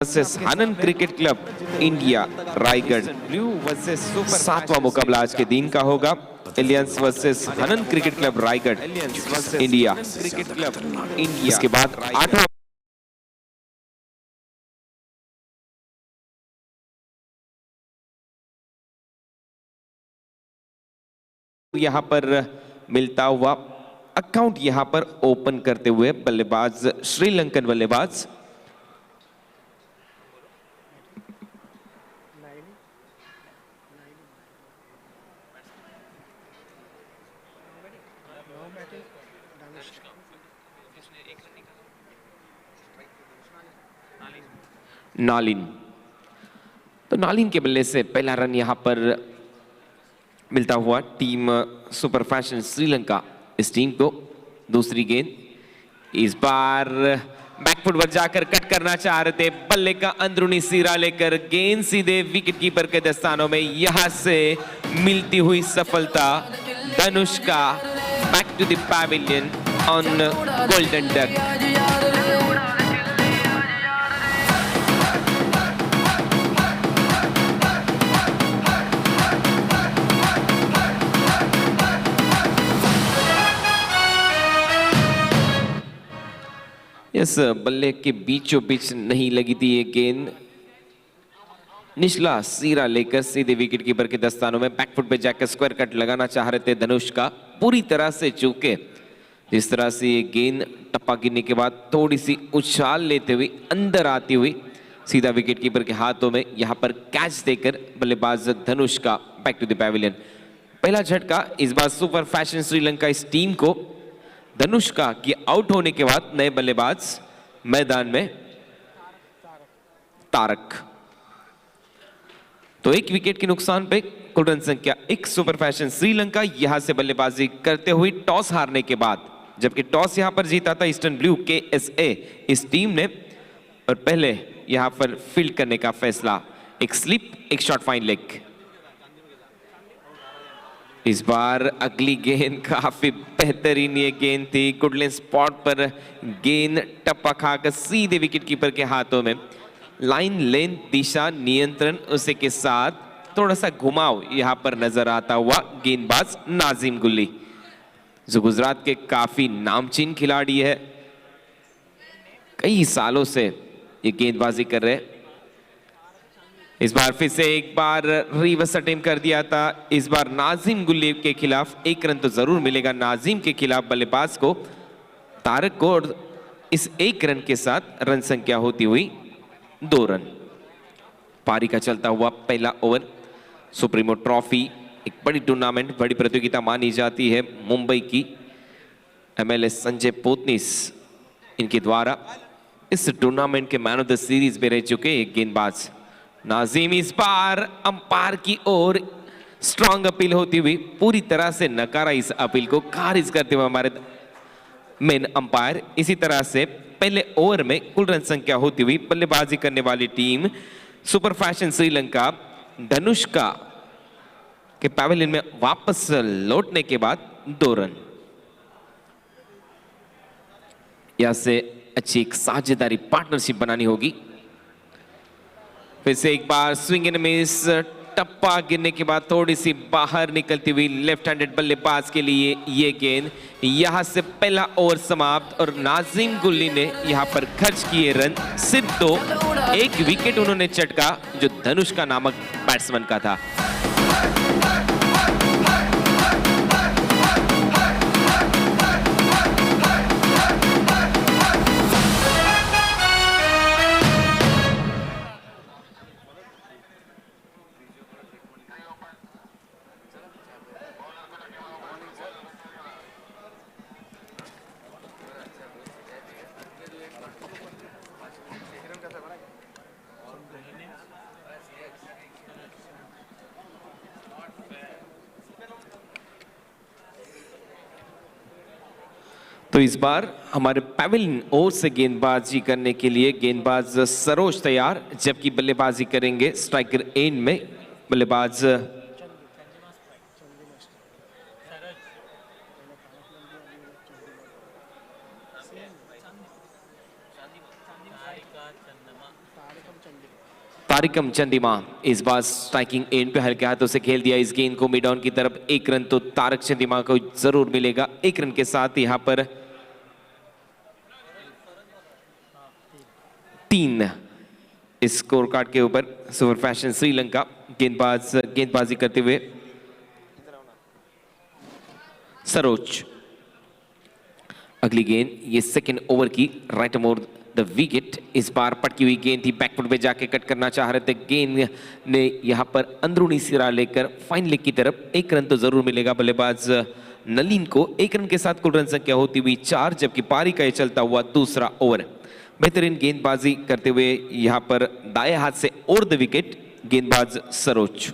Versus Anand cricket club India Raigarh. Blue versus super सातवां मुकाबला आज के दिन का होगा। Aliens versus Anand cricket club Raigarh India cricket club India. इसके बाद आठवां यहां पर मिलता हुआ अकाउंट यहां पर ओपन करते हुए बल्लेबाज श्रीलंकन बल्लेबाज नालिन। तो नालिन के बल्ले से पहला रन यहां पर मिलता हुआ टीम सुपर फैशन श्रीलंका इस टीम को। दूसरी गेंद इस बार बैकफुट पर जाकर कट करना चाह रहे थे, बल्ले का अंदरूनी सिरा लेकर गेंद सीधे विकेट कीपर के दस्तानों में। यहां से मिलती हुई सफलता धनुष का back to the pavilion on golden duck. इस बल्ले के बीचों बीच नहीं लगी थी ये गेंद, निचला सिरा लेकर सीधे विकेट कीपर के दस्तानों में। बैकफुट पे जाकर स्क्वायर कट लगाना चाह रहे थे धनुष का, पूरी तरह से चूके। जिस तरह से ये गेंद टप्पा गिरने के बाद थोड़ी सी उछाल लेते हुए अंदर आती हुई सीधा विकेट कीपर के हाथों में यहां पर कैच देकर बल्लेबाज धनुष का बैक टू द पैविलियन। पहला झटका इस बार सुपर फैशन श्रीलंका इस टीम को धनुष का कि आउट होने के बाद नए बल्लेबाज मैदान में तारक। तो एक विकेट के नुकसान पे कुल रन संख्या 1 सुपर फैशन श्रीलंका यहां से बल्लेबाजी करते हुए टॉस हारने के बाद, जबकि टॉस यहां पर जीता था ईस्टर्न ब्लू KSA इस टीम ने, और पहले यहां पर फील्ड करने का फैसला, एक स्लिप एक शॉट फाइन लेग। इस बार अगली गेंद काफी बेहतरीन ये गेंद थी, गुडलैंड स्पॉट पर गेंद टप्पा खाकर सीधे विकेट कीपर के हाथों में। लाइन लेंथ दिशा नियंत्रण उसी के साथ थोड़ा सा घुमाव यहां पर नजर आता हुआ गेंदबाज नाजिम गुल्ली, जो गुजरात के काफी नामचीन खिलाड़ी है, कई सालों से ये गेंदबाजी कर रहे। इस बार फिर से एक बार रिवर्स अटेम्प्ट कर दिया था। इस बार नाजिम गुल्ली के खिलाफ एक रन तो जरूर मिलेगा नाजिम के खिलाफ बल्लेबाज को, तारक को, और इस एक रन के साथ रन संख्या होती हुई 2 रन। पारी का चलता हुआ पहला ओवर। सुप्रीमो ट्रॉफी एक बड़ी टूर्नामेंट, बड़ी प्रतियोगिता मानी जाती है मुंबई की। MLS संजय पोतनीस इनके द्वारा इस टूर्नामेंट के मैन ऑफ द सीरीज में रह चुके एक गेंदबाज नाजिम। इस बार अंपायर की ओर स्ट्रॉन्ग अपील होती हुई पूरी तरह से नकारा इस अपील को, खारिज करते हुए हमारे मेन अंपायर। इसी तरह से पहले ओवर में कुल रन संख्या होती हुई बल्लेबाजी करने वाली टीम सुपर फैशन श्रीलंका धनुष का के पैविलियन में वापस लौटने के बाद 2 रन। यहां से अच्छी एक साझेदारी पार्टनरशिप बनानी होगी। फिर से एक बार स्विंग एंड मिस, टप्पा गिरने के बाद थोड़ी सी बाहर निकलती हुई लेफ्ट हैंडेड बल्लेबाज के लिए ये गेंद। यहां से पहला ओवर समाप्त और नाजिम गुल्ली ने यहां पर खर्च किए रन सिर्फ 2। एक विकेट उन्होंने चटका जो धनुष का नामक बैट्समैन का था। तो इस बार हमारे पैविलियन ओर से गेंदबाजी करने के लिए गेंदबाज सरोज तैयार, जबकि बल्लेबाजी करेंगे स्ट्राइकर एंड में बल्लेबाज तारिकम चंदिमा इस बार स्ट्राइकिंग एंड पे हल्के हाथों से खेल दिया इस गेंद को मिड ऑन की तरफ। एक रन तो तारक चंदिमा को जरूर मिलेगा। एक रन के साथ यहां पर 3 स्कोर कार्ड के ऊपर सुपर फैशन श्रीलंका गेंदबाजी करते हुए सरोज। अगली गेंद ये सेकंड ओवर की राइट मोर द विकेट। इस बार पटकी हुई गेंद थी, बैकफुट पे जाके कट करना चाह रहे थे। गेंद ने यहां पर अंदरूनी सिरा लेकर फाइन लेग की तरफ। एक रन तो जरूर मिलेगा बल्लेबाज नलीन को। एक रन के साथ कुल रन संख्या होती हुई 4, जबकि पारी का ये चलता हुआ दूसरा ओवर। बेहतरीन गेंदबाजी करते हुए यहां पर दाएं हाथ से ओवर द विकेट गेंदबाज सरोज।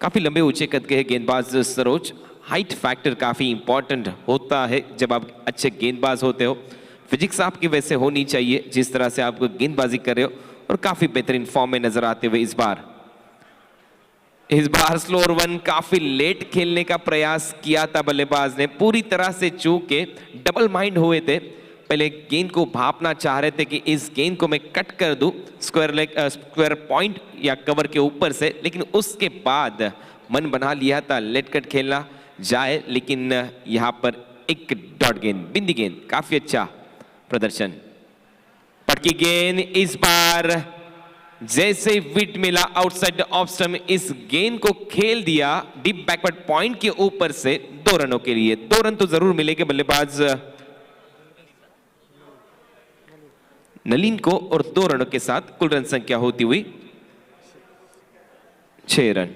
काफी लंबे ऊंचे कद के गेंदबाज सरोज। हाइट फैक्टर काफी इंपॉर्टेंट होता है जब आप अच्छे गेंदबाज होते हो। फिजिक्स आपकी वैसे होनी चाहिए जिस तरह से आप गेंदबाजी कर रहे हो, और काफी बेहतरीन फॉर्म में नजर आते हुए इस बार स्लोअर वन। काफी लेट खेलने का प्रयास किया था बल्लेबाज ने, पूरी तरह से चूक के डबल माइंड हुए थे। पहले गेंद को भापना चाह रहे थे कि इस गेंद को मैं कट कर दूं स्क्वायर पॉइंट या कवर के ऊपर से, लेकिन उसके बाद मन बना लिया था लेट कट खेलना जाए। लेकिन यहां पर एक डॉट गेंद, बिंदी गेंद, काफी अच्छा प्रदर्शन। पटकी गेंद इस बार जैसे विट मिला आउटसाइड ऑफ स्टंप, इस गेंद को खेल दिया डीप बैकवर्ड पॉइंट के ऊपर से 2 रनों के लिए। 2 रन तो जरूर मिलेंगे बल्लेबाज नलीन को, और 2 रनों के साथ कुल रन संख्या होती हुई 6 रन।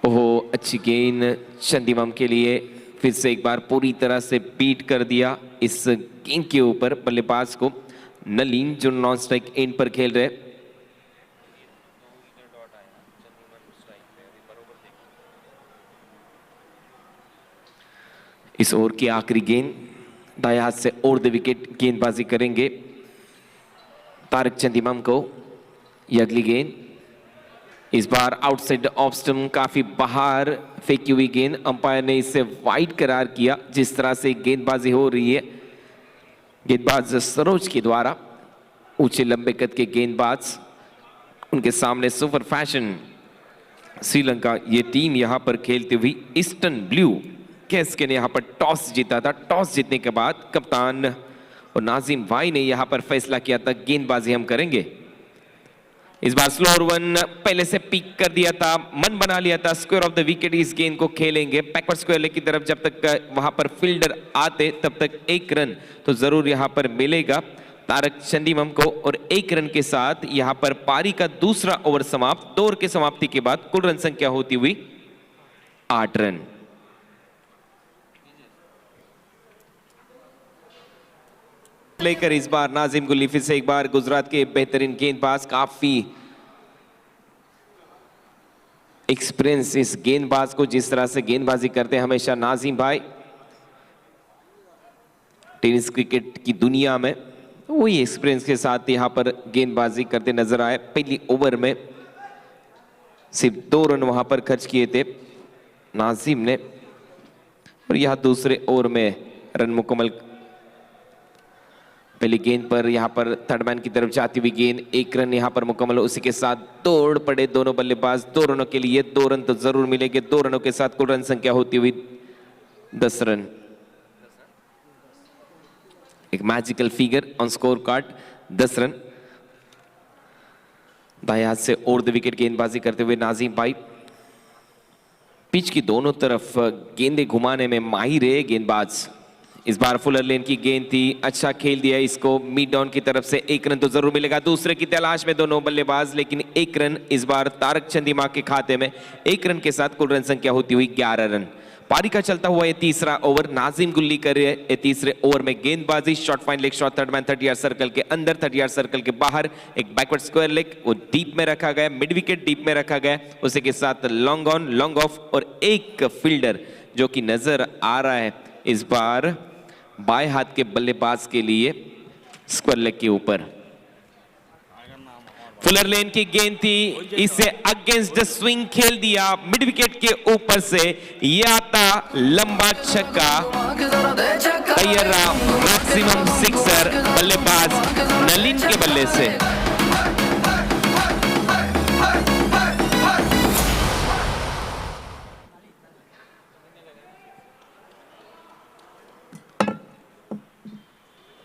ओहो, अच्छी गेंद चंदीमम के लिए। फिर से एक बार पूरी तरह से बीट कर दिया इस गेंद के ऊपर बल्लेबाज को नलीन, जो नॉन स्ट्राइक एंड पर खेल रहे। इस ओवर की आखिरी गेंद दाएं हाथ से ओवर द विकेट गेंदबाजी करेंगे तारिक चंदीमम को। यह अगली गेंद इस बार आउटसाइड ऑफ स्टंप, काफी बाहर फेंकी हुई गेंद। अंपायर ने इसे वाइड करार किया। जिस तरह से गेंदबाजी हो रही है गेंदबाज सरोज के द्वारा, ऊंचे लंबे कद के गेंदबाज, उनके सामने सुपर फैशन श्रीलंका ये टीम यहां पर खेलती हुई ईस्टर्न ब्लू कैस्के ने यहां पर टॉस जीता था। टॉस जीतने के बाद कप्तान और नाजिम भाई ने यहां पर फैसला किया था गेंदबाजी हम करेंगे। इस बार स्लोअर वन पहले से पिक कर दिया था, मन बना लिया था स्क्वायर ऑफ द विकेट इस गेंद को खेलेंगे बैकवर्ड स्क्वायर लेग की तरफ। जब तक वहां पर फील्डर आते तब तक 1 रन तो जरूर यहां पर मिलेगा तारक चंदीमम को, और 1 रन के साथ यहां पर पारी का दूसरा ओवर समाप्त। 2 ओवर की समाप्ति के बाद कुल रन संख्या होती हुई 8 रन। लेकर इस बार नाजिम गुल्ली फिर से एक बार गुजरात के बेहतरीन गेंदबाज, काफी एक्सपीरियंस इस गेंदबाज को, जिस तरह से गेंदबाजी करते हैं हमेशा नाजिम भाई टेनिस क्रिकेट की दुनिया में, वही एक्सपीरियंस के साथ यहां पर गेंदबाजी करते नजर आए। पहली ओवर में सिर्फ 2 रन वहां पर खर्च किए थे नाजिम ने, और यहां दूसरे ओवर में रन मुकम्मल। पहली गेंद पर यहां पर थर्ड मैन की तरफ जाती हुई गेंद, 1 रन यहां पर मुकम्मल। उसी के साथ दौड़ पड़े दोनों बल्लेबाज 2 रनों के लिए। 2 रन तो जरूर मिलेंगे। 2 रनों के साथ कुल रन संख्या होती हुई 10 रन। एक magical figure on score card, 10 run. दाएं हाथ से ओवर द विकेट गेंदबाजी करते हुए नाजिम भाई पिच की दोनों तरफ गेंदें घुमाने में माहिर है गेंदबाज। इस बार फुलर लेन की गेंद थी, अच्छा खेल दिया इसको मिड ऑन की तरफ से। 1 रन तो जरूर मिलेगा। दूसरे की तलाश में दोनों बल्लेबाज, लेकिन 1 रन इस बार तारक चंदीमा के खाते में। 1 रन के साथ कुल रन संख्या होती हुई 11 रन। पारी का चलता हुआ ये तीसरा ओवर, नाजिम गुल्ली कर रहे हैं तीसरे ओवर में गेंदबाजी। Short fine leg shot, third man 30 yard circle के अंदर, 30 यार्ड सर्कल के बाहर। एक बैकवर्ड स्क्वायर लेग वो डीप में रखा गया, मिड विकेट डीप में रखा गया। उसी के साथ लॉन्ग ऑन लॉन्ग ऑफ, और एक फील्डर जो कि नजर आ रहा है इस बार बाएं हाथ के बल्लेबाज के लिए स्क्वायर लेग के ऊपर। फुलर लेन की गेंद थी, इसे अगेंस्ट द स्विंग खेल दिया मिड विकेट के ऊपर से। ये आता लंबा छक्का, तैयार मैक्सिमम सिक्सर बल्लेबाज नलिन के बल्ले से।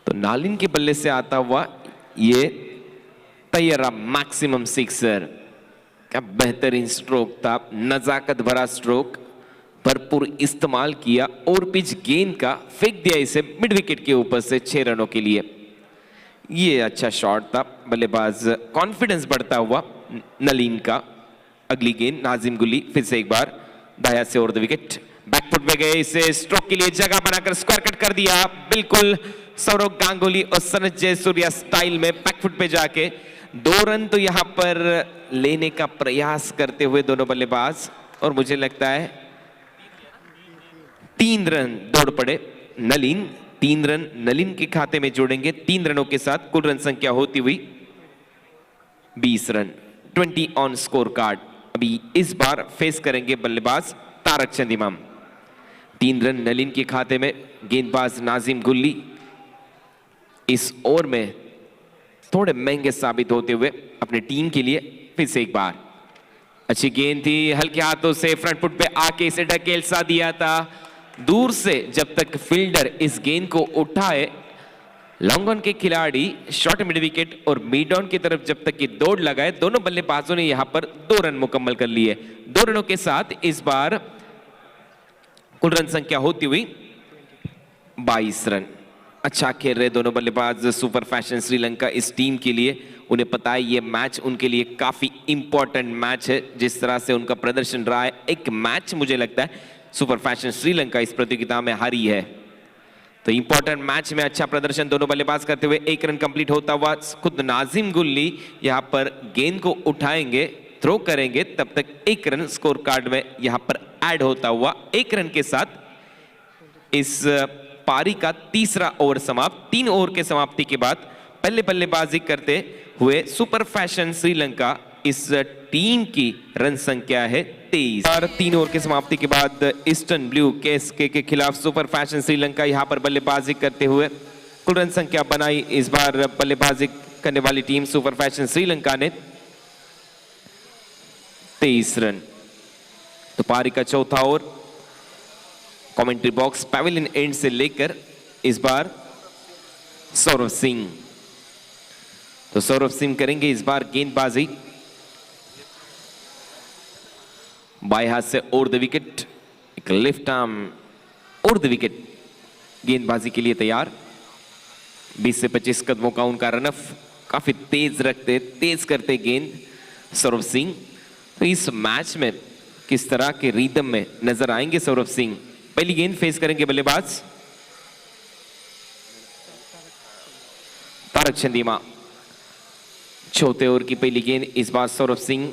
तो नालिन के बल्ले से आता हुआ ये तैयार मैक्सिमम सिक्सर। क्या बेहतरीन स्ट्रोक था, नजाकत भरा स्ट्रोक, भरपूर इस्तेमाल किया और पिच गेंद का फेंक दिया इसे मिड विकेट के ऊपर से 6 रनों के लिए। ये अच्छा शॉट था, बल्लेबाज कॉन्फिडेंस बढ़ता हुआ नलिन का। अगली गेंद नाजिम गुल्ली फिर से एक बार दाया से ओवर द विकेट, बैकफुट पे गए, इसे स्ट्रोक के लिए जगह बनाकर स्क्वायर कट कर दिया। बिल्कुल सौरव गांगुली और सनत जयसूर्या स्टाइल में बैकफुट पे जाके 2 रन तो यहां पर लेने का प्रयास करते हुए दोनों बल्लेबाज, और मुझे लगता है 3 रन दौड़ पड़े नलिन। 3 रन नलिन के खाते में जोड़ेंगे। 3 रनों के साथ कुल रन संख्या होती हुई 20 रन, 20 ऑन स्कोर कार्ड। अभी इस बार फेस करेंगे बल्लेबाज तारक चंदीमा। 3 रन नलिन के खाते में, गेंदबाज नाजिम गुल्ली इस ओवर में थोड़े महंगे साबित होते हुए अपने टीम के लिए। फिर से एक बार अच्छी गेंद थी, हल्के हाथों से फ्रंट फुट पे आके इसे ढकेल सा दिया था दूर से। जब तक फील्डर इस गेंद को उठाए, लॉन्ग ऑन के खिलाड़ी शॉर्ट मिड विकेट और मिड ऑन की तरफ जब तक की दौड़ लगाए, दोनों बल्लेबाजों ने यहां पर 2 रन मुकम्मल कर लिए। 2 रनों के साथ इस बार कुल रन संख्या होती हुई 22 रन। अच्छा खेल रहे दोनों बल्लेबाज सुपर फैशन श्रीलंका इस टीम के लिए। उन्हें पता है ये मैच उनके लिए काफी इंपॉर्टेंट मैच है। जिस तरह से उनका प्रदर्शन रहा है, एक मैच मुझे लगता है सुपर फैशन श्रीलंका इस प्रतियोगिता में हारी है, तो इंपॉर्टेंट मैच में अच्छा प्रदर्शन दोनों बल्लेबाज करते हुए 1 रन कंप्लीट होता हुआ खुद नाजिम गुल्ली यहां पर गेंद को उठाएंगे, थ्रो करेंगे, तब तक 1 रन स्कोर कार्ड में यहां पर ऐड होता हुआ 1 रन के साथ इस पारी का तीसरा ओवर समाप्त। 3 ओवर के समाप्ति के बाद पहले बल्लेबाजी करते हुए सुपर फैशन श्रीलंका इस टीम की रन संख्या है 23। और 3 ओवर के समाप्ति के बाद ईस्टर्न ब्लू केएसके के खिलाफ सुपर फैशन श्रीलंका यहां पर बल्लेबाजी करते हुए कुल रन संख्या बनाई। इस बार बल्लेबाजी करने वाली टीम सुपर फैशन श्रीलंका ने 23 रन। तो पारी का चौथा over commentary box pavilion and से लेकर इस बार सौरभ सिंह, तो सौरभ सिंह करेंगे इस बार गेंदबाजी। बाएं हाथ से ओवर द विकेट, एक left arm over the wicket गेंदबाजी के लिए तैयार। 20 से 25 कदमों का उनका रनअप, काफी तेज करते गेंद सौरभ सिंह। तो इस मैच में किस तरह के रिदम में नजर आएंगे सौरभ सिंह। पहली गेंद फेस करेंगे बल्लेबाज तारक चंदीमा। चौथे ओवर की पहली गेंद इस बार सौरभ सिंह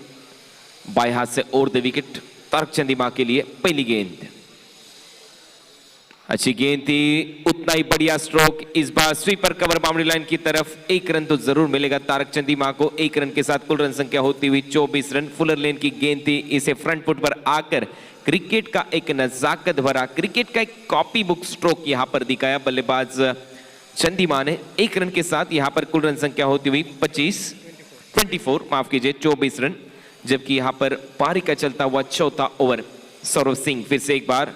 बाएं हाथ से ओवर द विकेट तारक चंदीमा के लिए पहली गेंद। अच्छी गेंद थी, उतना ही बढ़िया स्ट्रोक। इस बार स्वीपर कवर बाउंड्री लाइन की तरफ 1 रन तो जरूर मिलेगा तारक चंदीमा को। 1 रन के साथ कुल रन संख्या होती हुई 24 रन। फुलर लेन की गेंद थी, इसे फ्रंट फुट पर आकर क्रिकेट का एक नजाकत भरा, क्रिकेट का एक कॉपी बुक स्ट्रोक यहां पर दिखाया बल्लेबाज चंदीमा ने। 1 रन के साथ यहां पर कुल रन संख्या होती हुई 24 रन। जबकि यहां पर पारी का चलता हुआ चौथा ओवर सौरभ सिंह फिर से एक बार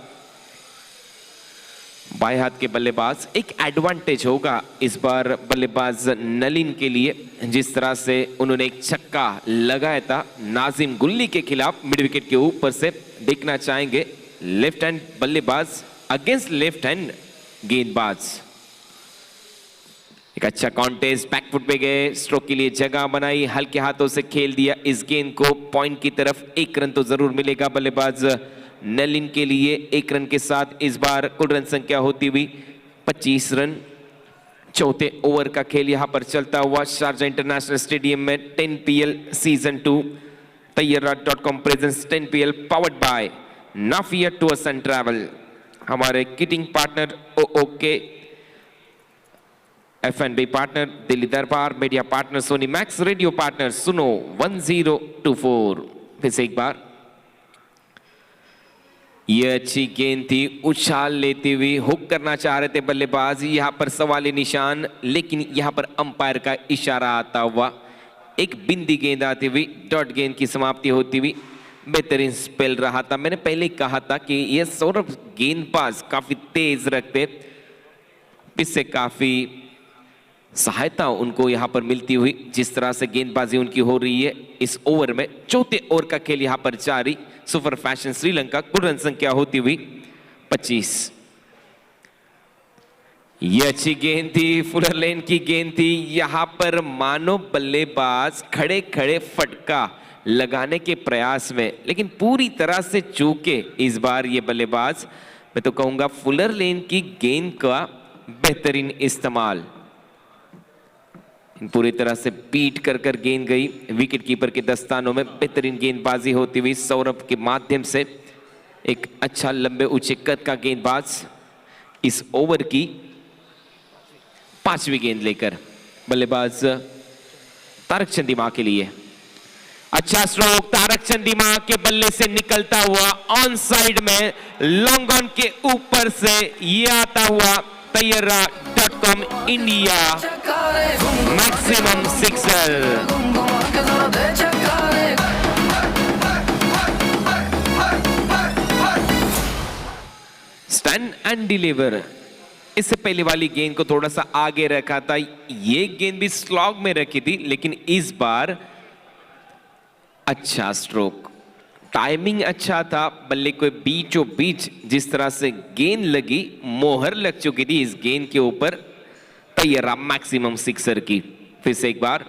बाएं हाथ के बल्लेबाज। एक एडवांटेज होगा इस बार बल्लेबाज नलिन के लिए, जिस तरह से उन्होंने एक छक्का लगाया था नाजिम गुल्ली के खिलाफ मिड विकेट के ऊपर से। देखना चाहेंगे लेफ्ट हैंड बल्लेबाज अगेंस्ट लेफ्ट हैंड गेंदबाज। एक अच्छा कॉन्टेस्ट, बैकफुट पे गए, स्ट्रोक के लिए जगह बनाई, हल्के हाथों से खेल दिया इस गेंद को पॉइंट की तरफ। 1 रन तो जरूर मिलेगा बल्लेबाज नलिन के लिए। 1 रन के साथ इस बार कुल रन संख्या होती हुई 25 रन। चौथे ओवर का खेल यहां पर चलता हुआ शारजा इंटरनेशनल स्टेडियम में 10PL season 2 tayyarrad.com presents 10PL powered by Nafia tours and travel. हमारे kitting partner OOK FNB partner Delhi Darbar, media partner Sony Max, radio partner Suno 1024। फिर से एक बार, ये अच्छी गेंद थी, उछाल लेती हुई हुक करना चाह रहे थे बल्लेबाज, यहां पर सवाली निशान, लेकिन यहां पर अंपायर का इशारा आता हुआ एक बिंदी गेंद आती हुई डॉट गेंद की समाप्ति होती हुई। बेहतरीन स्पेल रहा था। मैंने पहले कहा था कि ये सौरभ गेंदबाज काफी तेज रखते, इससे काफी सहायता उनको यहां पर मिलती हुई, जिस तरह से गेंदबाजी उनकी हो रही है इस ओवर में। चौथे ओवर का खेल यहां पर जारी। सुपर फैशन श्रीलंका, कुल रन संख्या होती हुई 25। ये अच्छी गेंद थी, फुलर लेन की गेंद थी, यहां पर मानो बल्लेबाज खड़े खड़े फटका लगाने के प्रयास में, लेकिन पूरी तरह से चूके इस बार ये बल्लेबाज। मैं तो कहूंगा फुलर लेन की गेंद का बेहतरीन इस्तेमाल, पूरी तरह से पीट कर कर गेंद गई विकेट कीपर के दस्तानों में। बेहतरीन गेंदबाजी होती हुई सौरभ के माध्यम से, एक अच्छा लंबे ऊंचे कद का गेंदबाज इस ओवर की 5वीं गेंद लेकर बल्लेबाज तारक चंदीमा के लिए। अच्छा स्ट्रोक तारक चंदीमा के बल्ले से निकलता हुआ ऑन साइड में लॉन्ग ऑन के ऊपर से ये आता हुआ Tayyara.com India maximum sixer. Stand and deliver. इससे पहले वाली गेंद को थोड़ा सा आगे रखा था, ये गेंद भी स्लॉग में रखी थी, लेकिन इस बार अच्छा स्ट्रोक, टाइमिंग अच्छा था, बल्ले को बीचों बीच जिस तरह से गेंद लगी, मोहर लग चुकी थी इस गेंद के ऊपर तैयारा मैक्सिमम सिक्सर की। फिर से एक बार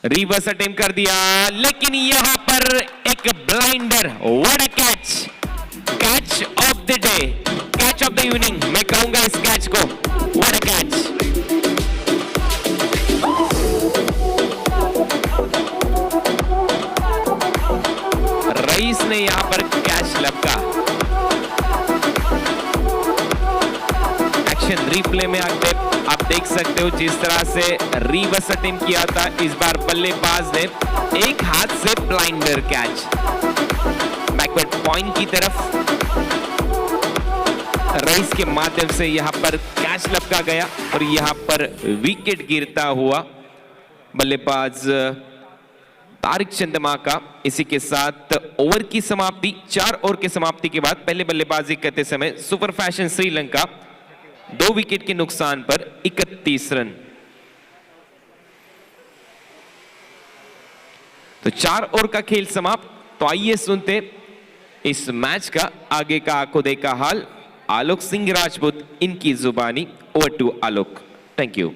रिवर्स अटेम्प्ट कर दिया, लेकिन यहां पर एक blinder. What a catch, catch of the day, catch of the evening मैं कहूंगा इस कैच को। What a catch. रईस ने यहां पर कैच लपका। एक्शन रिप्ले में आप देख सकते हो जिस तरह से रिवर्स अटेम्प्ट किया था, इस बार बल्लेबाज ने एक हाथ से ब्लाइंडर कैच बैकवर्ड पॉइंट की तरफ रईस के माध्यम से यहां पर कैच लपका गया और यहां पर विकेट गिरता हुआ बल्लेबाज तारिक चंदीमा का। इसी के साथ ओवर की समाप्ति, 4 ओवर की समाप्ति के बाद पहले बल्लेबाजी करते समय सुपर फैशन श्रीलंका 2 विकेट के नुकसान पर 31 रन। तो 4 ओवर का खेल समाप्त। तो आइए सुनते इस मैच का आगे का आंखों देखा हाल आलोक सिंह राजपूत इनकी जुबानी। Over to Alok. Thank you.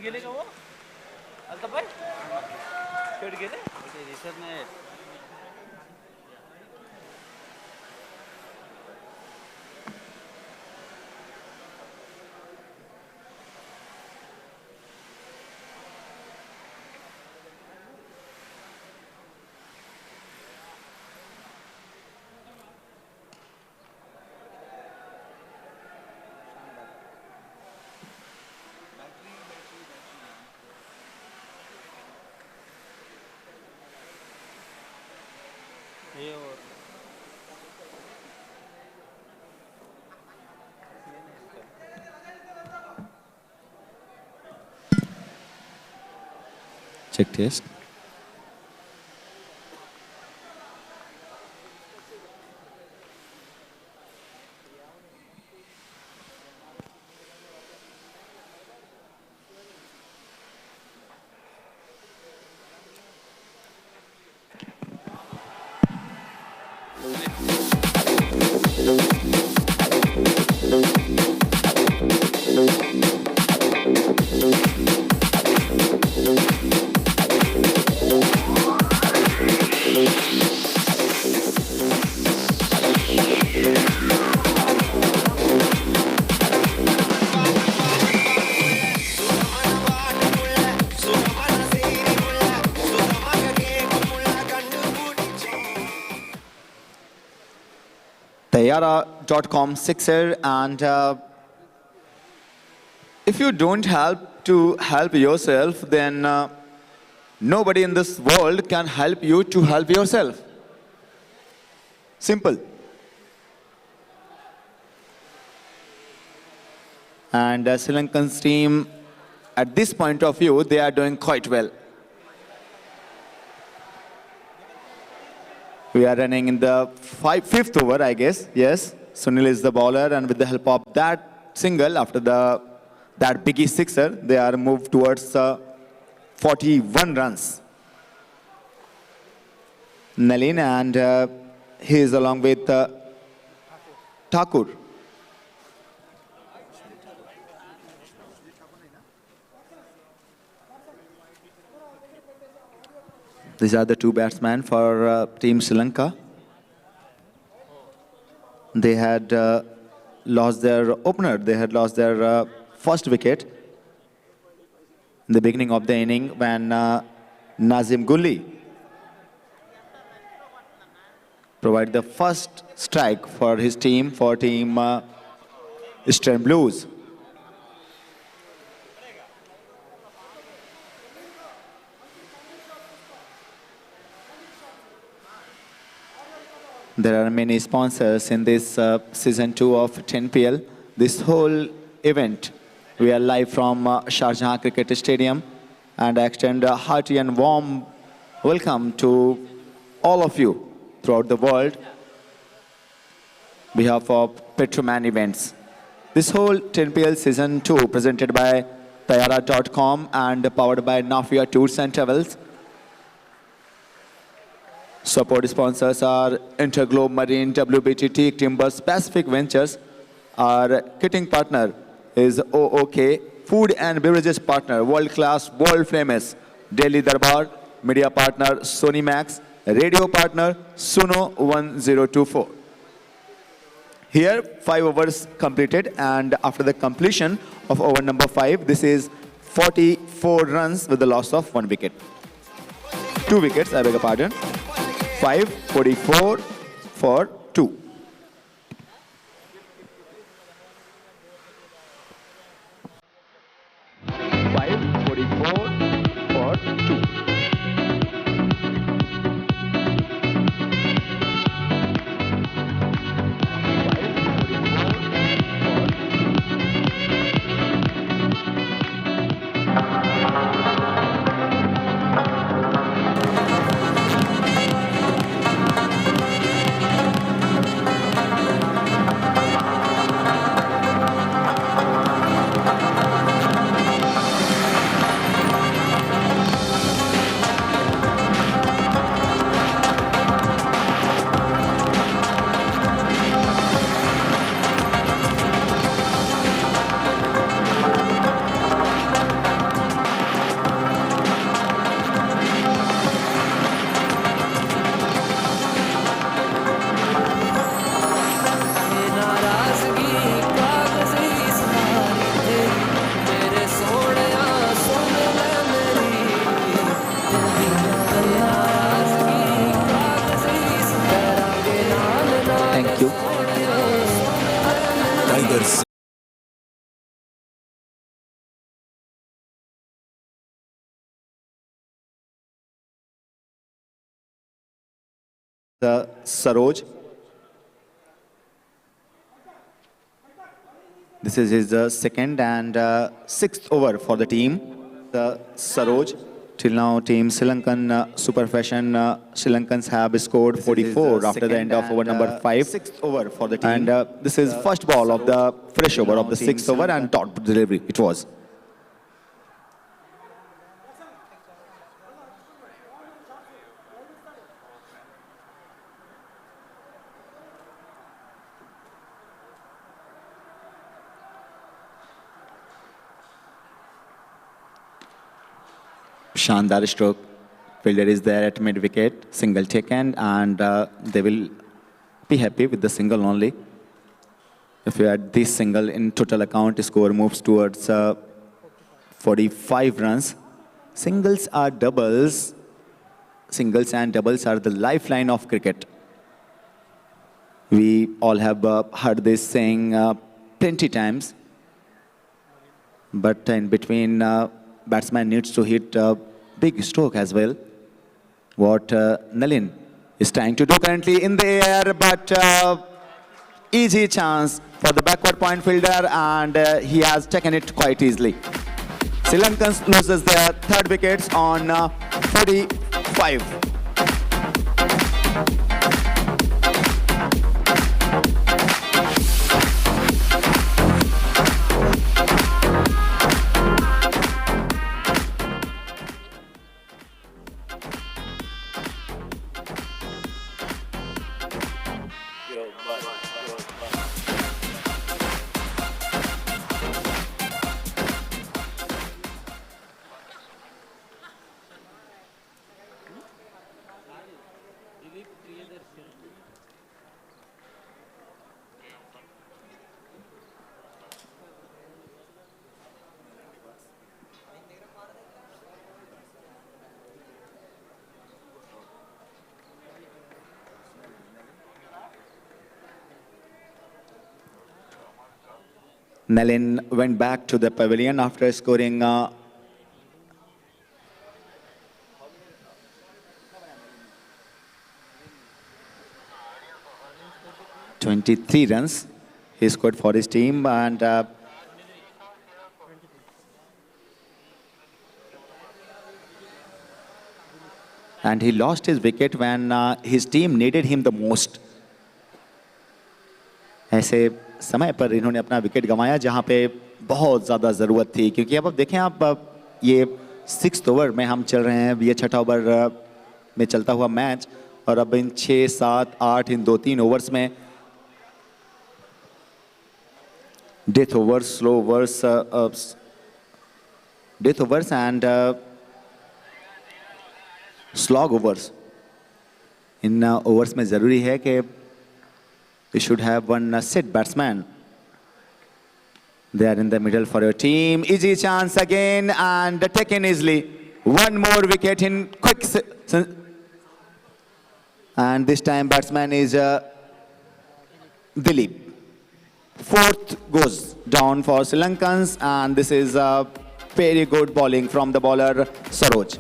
Gayle का वो? आता पाय? गेले? Check test. Tayara.com sixer, and if you don't help to help yourself, then nobody in this world can help you to help yourself. Simple. And Sri Lankan's team, at this point of view, they are doing quite well. We are running in the fifth over, I guess. Yes, Sunil is the bowler, and with the help of that single, after that biggie sixer, they are moved towards 41 runs. Nalin, and he is along with Thakur. These are the two batsmen for Team Sri Lanka. They had lost their opener. They had lost their first wicket in the beginning of the inning when Nazim Gulli provided the first strike for his team, for Team Eastern Blues. There are many sponsors in this season 2 of 10PL. This whole event, we are live from Shah Jahan Cricket Stadium, and I extend a hearty and warm welcome to all of you throughout the world on behalf of Petroman Events. This whole 10PL season 2 presented by Tayara.com and powered by Nafia Tours and Travels. Support sponsors are Interglobe Marine, WBT Teak Timbers, Pacific Ventures. Our kitting partner is OOK, food and beverages partner, world-class, world-famous Delhi Darbar, media partner Sony Max, radio partner Suno 1024. Here, 5 overs completed, and after the completion of over number 5, this is 44 runs with the loss of 1 wicket. 2 wickets, I beg your pardon. 544 for 2. you. Tigers. The Saroj. This is his second and sixth over for the team. The Saroj. Till now, team Sri Lankan Super Fashion Sri Lankans have scored 44 after the end of over number 5. Sixth over for the team. And this is first ball of the fresh over of the sixth over and dot delivery. It was. Shandar stroke. Fielder is there at mid wicket, single taken, and they will be happy with the single only. If you add this single in total account, score moves towards 45 runs. Singles are doubles. Singles and doubles are the lifeline of cricket. We all have heard this saying plenty times. But in between, batsman needs to hit a big stroke as well. What Nalin is trying to do currently in the air, but easy chance for the backward point fielder, and he has taken it quite easily. Sri Lankans loses their third wickets on 45. Nalin went back to the pavilion after scoring 23 runs. He scored for his team, and he lost his wicket when his team needed him the most. ऐसे समय पर इन्होंने अपना wicket गंवाया जहां पे बहुत ज़्यादा ज़रूरत थी, क्योंकि अब देखें आप ये 6th ओवर में हम चल रहे हैं, ये 6ठा ओवर में चलता हुआ मैच, और अब इन 6, 7, 8 इन 2-3 ओवर्स में death overs, slow overs, death overs and slog overs, in overs में ज़रूरी है कि you should have one set batsman there in the middle for your team. Easy chance again and taken easily. One more wicket in quick. And this time batsman is Dilip. 4th goes down for Sri Lankans, and this is very good bowling from the bowler Saroj.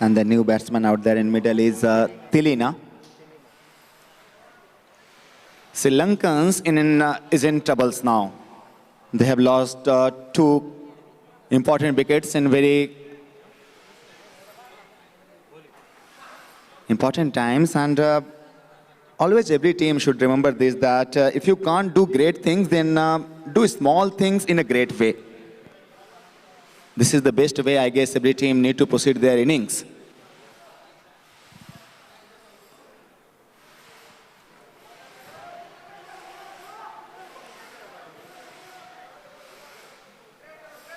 And the new batsman out there in middle is Tilina. Sri Lankans is in troubles now. They have lost 2 important wickets in very important times, and always every team should remember this, that if you can't do great things, then do small things in a great way. This is the best way, I guess, every team need to proceed their innings.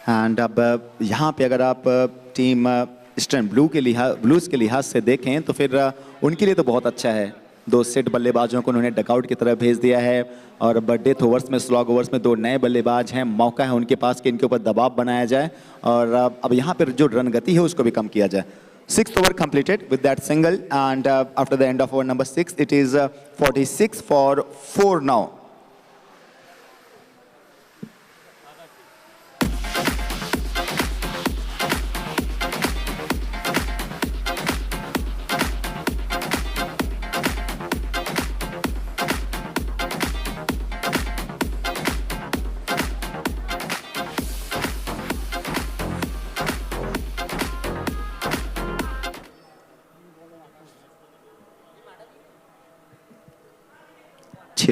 And अब यहाँ पे अगर आप team Eastern blues के लिहाज से देखें तो फिर उनके लिए तो बहुत अच्छा है। 2 सेट बल्लेबाजों को उन्होंने डकआउट की तरफ भेज दिया है और डेथ ओवर्स में, स्लॉग ओवर्स में 2 नए बल्लेबाज हैं। मौका है उनके पास कि इनके ऊपर दबाव बनाया जाए और अब यहाँ पर जो रन गति है उसको भी कम किया जाए। 6th over completed with that single, and after the end of over number 6, it is 46 for 4 now.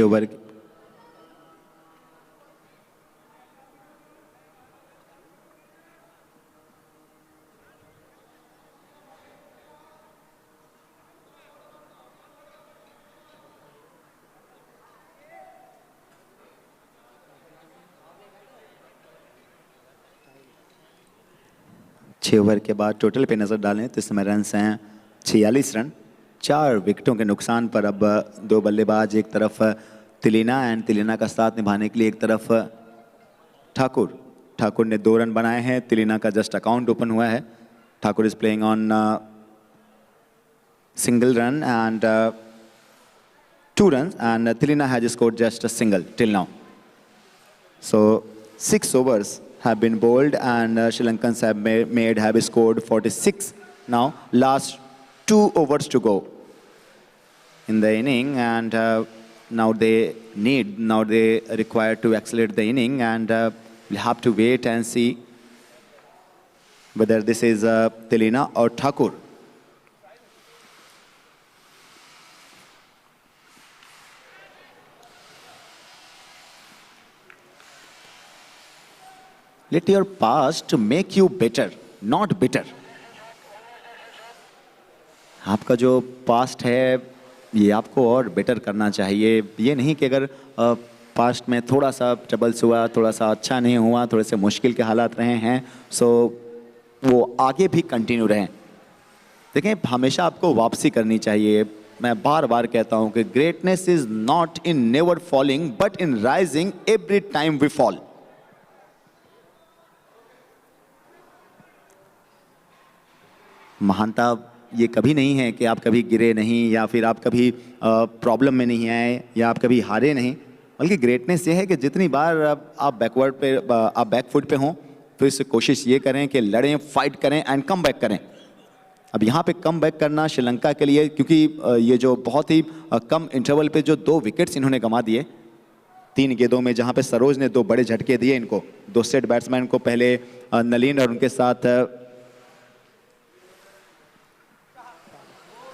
Over 6 over के बाद टोटल पे नजर डालें तो इस समय रन हैं 46 रन। 4 विकेटों के नुकसान पर अब 2 बल्लेबाज, एक तरफ तिलिना एंड तिलिना का साथ निभाने के लिए एक तरफ ठाकुर ने 2 रन बनाए हैं। तिलिना का जस्ट अकाउंट ओपन हुआ है। Thakur is playing on single run and 2 runs, and Tilina has scored just a single till now. So 6 overs have been bowled and Sri Lankans have scored 46 now. Last 2 overs to go in the inning, and now they require to accelerate the inning, and we'll have to wait and see whether this is Tilina or Thakur. Let your past make you better, not bitter. आपका जो past है ये आपको और better करना चाहिए। ये नहीं कि अगर पास्ट में थोड़ा सा ट्रबल्स हुआ, थोड़ा सा अच्छा नहीं हुआ, थोड़े से मुश्किल के हालात रहे हैं, सो वो आगे भी कंटिन्यू रहें। देखें, हमेशा आपको वापसी करनी चाहिए। मैं बार बार कहता हूँ कि greatness is not in never falling but in rising every time we fall. महानता ये कभी नहीं है कि आप कभी गिरे नहीं या फिर आप कभी प्रॉब्लम में नहीं आए या आप कभी हारे नहीं, बल्कि ग्रेटनेस ये है कि जितनी बार आप बैक फुट पे हों तो इससे कोशिश ये करें कि लड़ें, फाइट करें एंड कम बैक करें। अब यहाँ पे कम बैक करना श्रीलंका के लिए, क्योंकि ये जो बहुत ही कम इंटरवल पे जो 2 विकेट्स इन्होंने गंवा दिए 3 गेंदों में, जहाँ पे सरोज ने 2 बड़े झटके दिए इनको। 2 सेट बैट्समैन को पहले नलिन और उनके साथ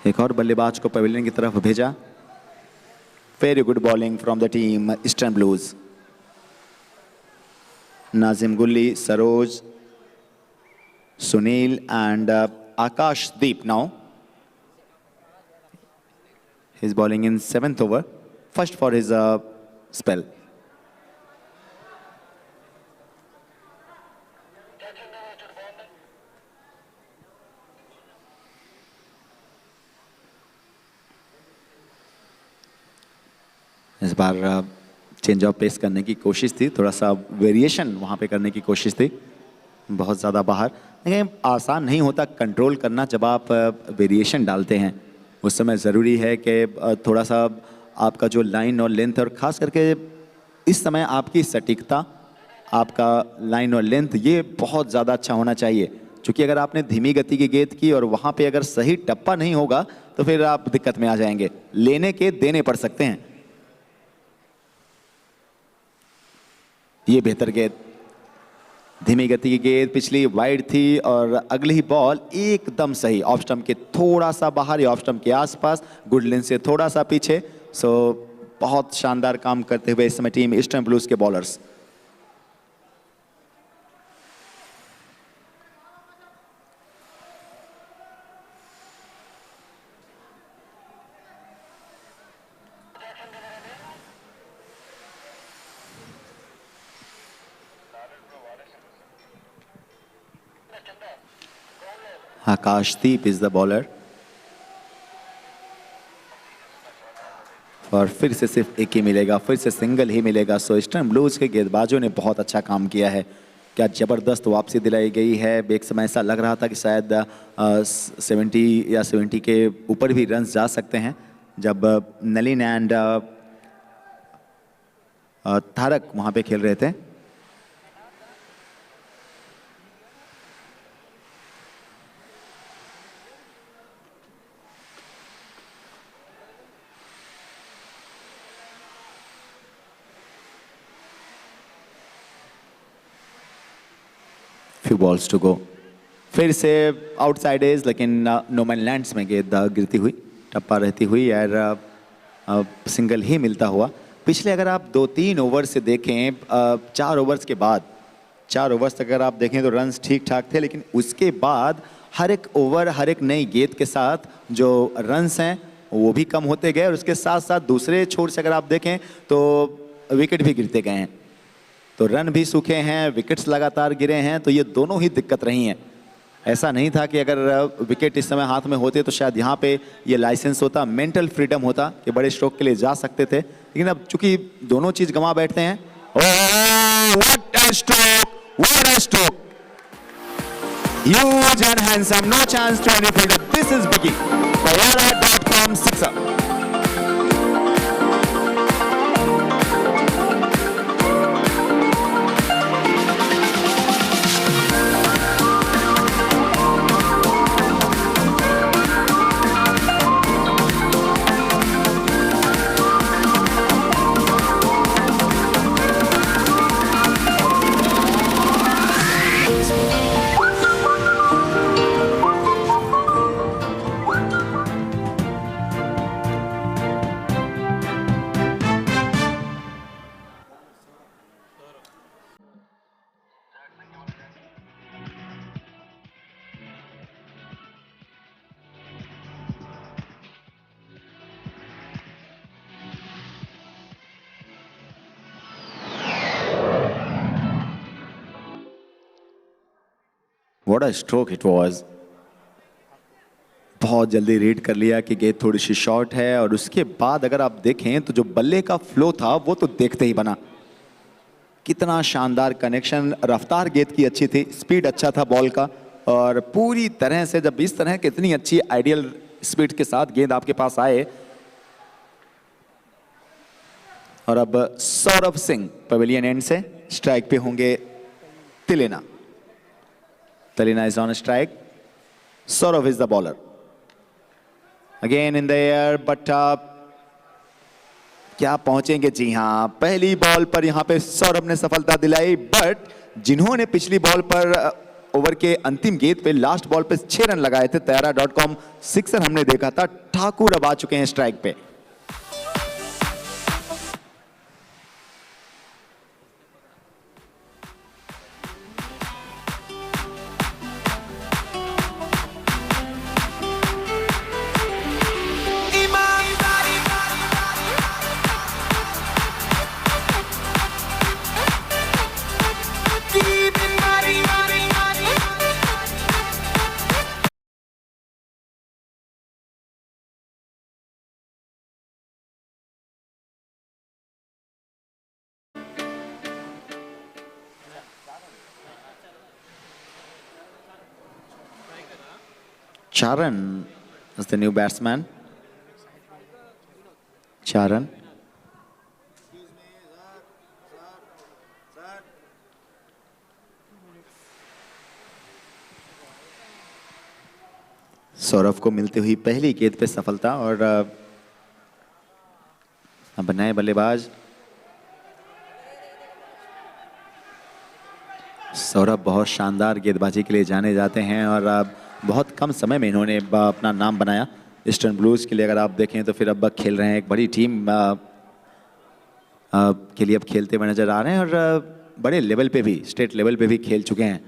एक और बल्लेबाज को पवेलियन की तरफ भेजा। Very good bowling from the team Eastern Blues. Nazim Gulli, Saroj, Sunil and Akashdeep now. He's bowling in 7th over, first for his spell. इस बार चेंज ऑफ पेस करने की कोशिश थी, थोड़ा सा वेरिएशन वहाँ पे करने की कोशिश थी, बहुत ज़्यादा बाहर। लेकिन आसान नहीं होता कंट्रोल करना जब आप वेरिएशन डालते हैं। उस समय ज़रूरी है कि थोड़ा सा आपका जो लाइन और लेंथ, और ख़ास करके इस समय आपकी सटीकता, आपका लाइन और लेंथ ये बहुत ज़्यादा अच्छा होना चाहिए। क्योंकि अगर आपने धीमी गति की गेंद की और वहाँ पे अगर सही टप्पा नहीं होगा तो फिर आप दिक्कत में आ जाएंगे, लेने के देने पड़ सकते हैं। ये बेहतर गेंद, धीमी गति की गेंद, पिछली वाइड थी और अगली ही बॉल एकदम सही, ऑफ स्टंप के थोड़ा सा बाहर या ऑफ स्टंप के आसपास, गुड लेंथ से थोड़ा सा पीछे। सो बहुत शानदार काम करते हुए इस समय टीम ईस्टर्न ब्लूज के bowlers. Akashdeep is the bowler. और फिर से सिर्फ एक ही मिलेगा, फिर से सिंगल ही मिलेगा। सो ईस्टर्न ब्लूज के गेंदबाजों ने बहुत अच्छा काम किया है। क्या ज़बरदस्त वापसी दिलाई गई है। एक समय ऐसा लग रहा था कि शायद 70 या 70 के ऊपर भी रन्स जा सकते हैं, जब नलिन एंड तारक वहाँ पे खेल रहे थे। Few balls to go. फिर से आउटसाइड एज, लेकिन नो मैन लैंड्स में गेंद गिरती हुई, टप्पा रहती हुई और सिंगल ही मिलता हुआ। पिछले अगर आप 2-3 ओवर से देखें, 4 ओवर्स के बाद, 4 ओवर्स तक अगर आप देखें तो रन्स ठीक ठाक थे, लेकिन उसके बाद हर एक ओवर, हर एक नई गेंद के साथ जो रन्स हैं वो भी कम होते गए, और उसके साथ साथ दूसरे छोर से अगर आप देखें तो विकेट भी गिरते गए हैं। तो रन भी सूखे हैं, विकेट्स लगातार गिरे हैं, तो ये दोनों ही दिक्कत रही हैं। ऐसा नहीं था कि अगर विकेट इस समय हाथ में होते तो शायद यहाँ पे ये लाइसेंस होता, मेंटल फ्रीडम होता कि बड़े स्ट्रोक के लिए जा सकते थे, लेकिन अब चूंकि दोनों चीज गंवा बैठते हैं। What a stroke, what a stroke, huge and handsome, no chance to any fielder. This is Biggie, Tayara.com sixer. What a stroke it was. बहुत जल्दी रीड कर लिया कि गेंद थोड़ी सी शॉर्ट है, और उसके बाद अगर आप देखें तो जो बल्ले का फ्लो था वो तो देखते ही बना। कितना शानदार कनेक्शन, रफ्तार गेंद की अच्छी थी, स्पीड अच्छा था बॉल का, और पूरी तरह से जब इस तरह की इतनी अच्छी आइडियल स्पीड के साथ गेंद आपके पास आए। और अब सौरभ सिंह पवेलियन एंड से स्ट्राइक पे होंगे। तिलेना is on a strike. Saurav is the bowler. Again in the air, but क्या पहुंचेंगे? जी हाँ, पहली बॉल पर यहाँ पे सौरभ ने सफलता दिलाई, बट जिन्होंने पिछली बॉल पर ओवर के अंतिम गेंद पे लास्ट बॉल पे 6 रन लगाए थे, Tayara.com सिक्सर हमने देखा था, ठाकुर अब आ चुके हैं स्ट्राइक पे। Charan is the new batsman. Charan. Saurabh को मिलती हुई पहली गेंद पे सफलता, और अब नए बल्लेबाज सौरभ बहुत शानदार गेंदबाजी के लिए जाने जाते हैं, और बहुत कम समय में इन्होंने अपना नाम बनाया ईस्टर्न ब्लूज के लिए। अगर आप देखें तो फिर अब खेल रहे हैं, एक बड़ी टीम के लिए अब खेलते हुए नजर आ रहे हैं, और बड़े लेवल पे भी, स्टेट लेवल पे भी खेल चुके हैं।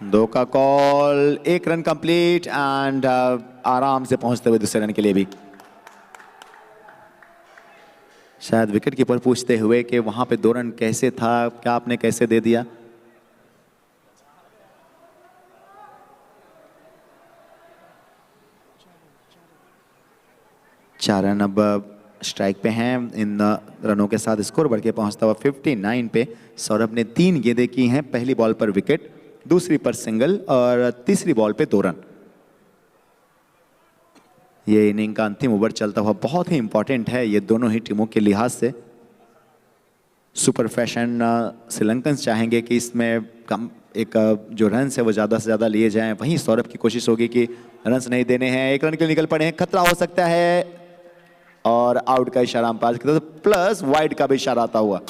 2 का कॉल, 1 रन कंप्लीट एंड आराम से पहुंचते हुए दूसरे रन के लिए भी। शायद विकेट कीपर पूछते हुए कि वहां पे 2 रन कैसे था, क्या आपने कैसे दे दिया। चार रन अब स्ट्राइक पे हैं। इन रनों के साथ स्कोर बढ़ के पहुंचता हुआ 59 पे। सौरभ ने 3 गेंदें की हैं, पहली बॉल पर विकेट, दूसरी पर सिंगल और तीसरी बॉल पे 2 रन। ये इनिंग का अंतिम ओवर चलता हुआ बहुत ही इंपॉर्टेंट है ये दोनों ही टीमों के लिहाज से। सुपर फैशन श्रीलंकन चाहेंगे कि इसमें कम एक जो रन है वो ज़्यादा से ज़्यादा लिए जाएं, वहीं सौरभ की कोशिश होगी कि रन्स नहीं देने हैं। 1 रन के लिए निकल पड़े हैं, खतरा हो सकता है और आउट का इशारा अंपायर की तरफ से, प्लस वाइड का भी इशारा आता हुआ।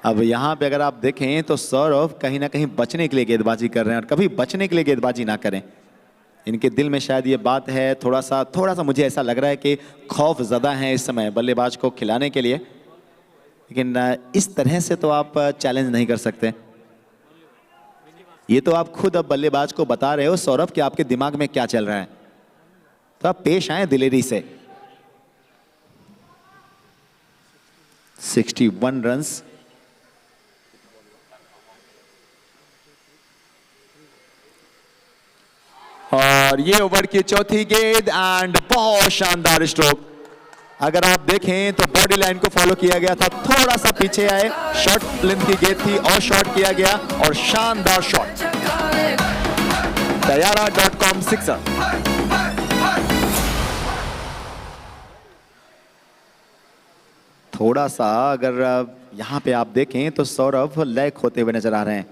अब यहाँ पे अगर आप देखें तो सौरभ कहीं ना कहीं बचने के लिए गेंदबाजी कर रहे हैं और कभी बचने के लिए गेंदबाजी ना करें। इनके दिल में शायद ये बात है, थोड़ा सा मुझे ऐसा लग रहा है कि खौफ ज़्यादा है इस समय बल्लेबाज को खिलाने के लिए, लेकिन इस तरह से तो आप चैलेंज नहीं कर सकते। ये तो आप खुद अब बल्लेबाज को बता रहे हो सौरभ कि आपके दिमाग में क्या चल रहा है, तो आप पेश आए दिलेरी से। 61 रन्स। और ये ओवर की चौथी गेंद एंड बहुत शानदार स्ट्रोक। अगर आप देखें तो बॉडी लाइन को फॉलो किया गया था, थोड़ा सा पीछे आए, शॉर्ट लेंथ की गेंद थी और शॉट किया गया और शानदार शॉट। Tayara.com sixer. थोड़ा सा अगर यहां पे आप देखें तो सौरभ लैक होते हुए नजर आ रहे हैं।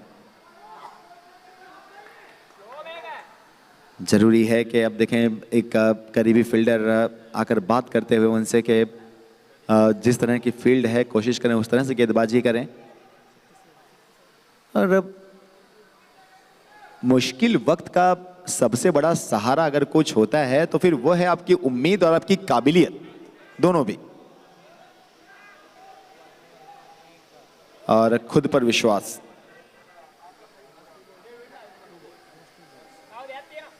जरूरी है कि अब देखें एक करीबी फील्डर आकर बात करते हुए उनसे कि जिस तरह की फील्ड है कोशिश करें उस तरह से गेंदबाजी करें। और मुश्किल वक्त का सबसे बड़ा सहारा अगर कुछ होता है तो फिर वो है आपकी उम्मीद और आपकी काबिलियत, दोनों भी, और खुद पर विश्वास।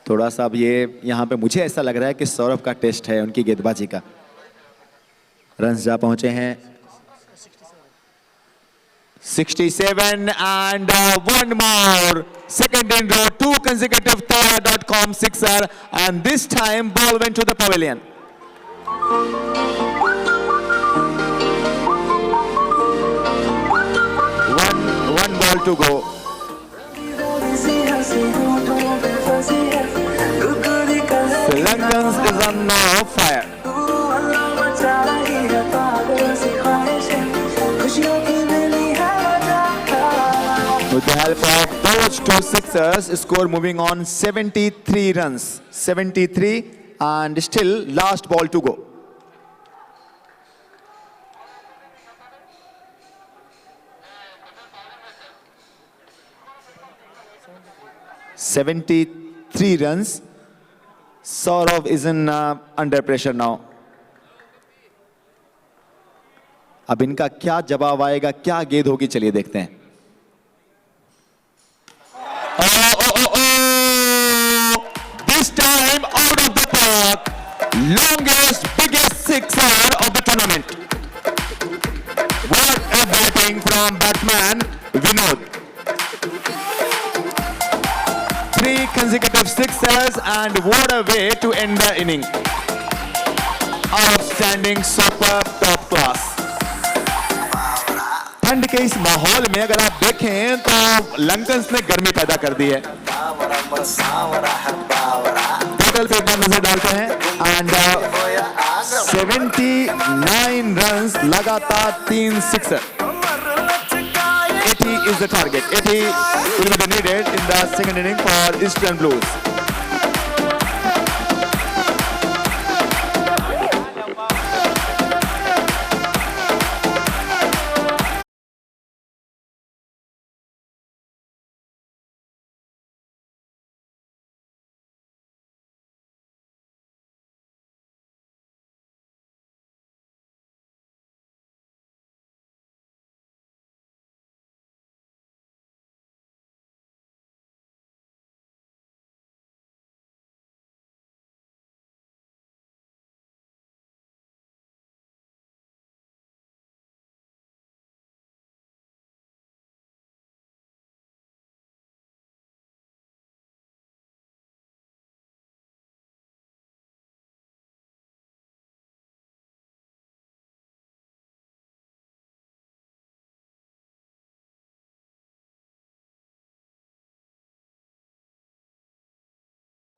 थोड़ा सा अब ये यहाँ पे मुझे ऐसा लग रहा है कि सौरभ का टेस्ट है उनकी गेंदबाजी का। रन्स जा पहुंचे हैं 67 and one more. Second in row, 2 consecutive Tayara.com sixer, and this time ball went to the pavilion. One ball to go. Sri Lankans is on fire. With the help of Both two sixers, score moving on 73 runs. 73, and still last ball to go. "73 runs. Saurav is in under pressure now. अब इनका क्या जवाब आएगा, क्या गेंद होगी, चलिए देखते हैं। This time out of the park, longest, biggest sixer of the tournament. What a batting from batsman Vinod. 3 consecutive sixers, and what a way to end the inning. Outstanding, superb, top class. ठंड के इस माहौल में अगर आप देखें तो लंकन्स ने गर्मी पैदा कर दी है। टोटल पे एक बार नजर डालते हैं, एंड 79 रन्स, लगातार 3 sixer. 80 is the target. 80 will be needed in the second inning for Eastern Blues.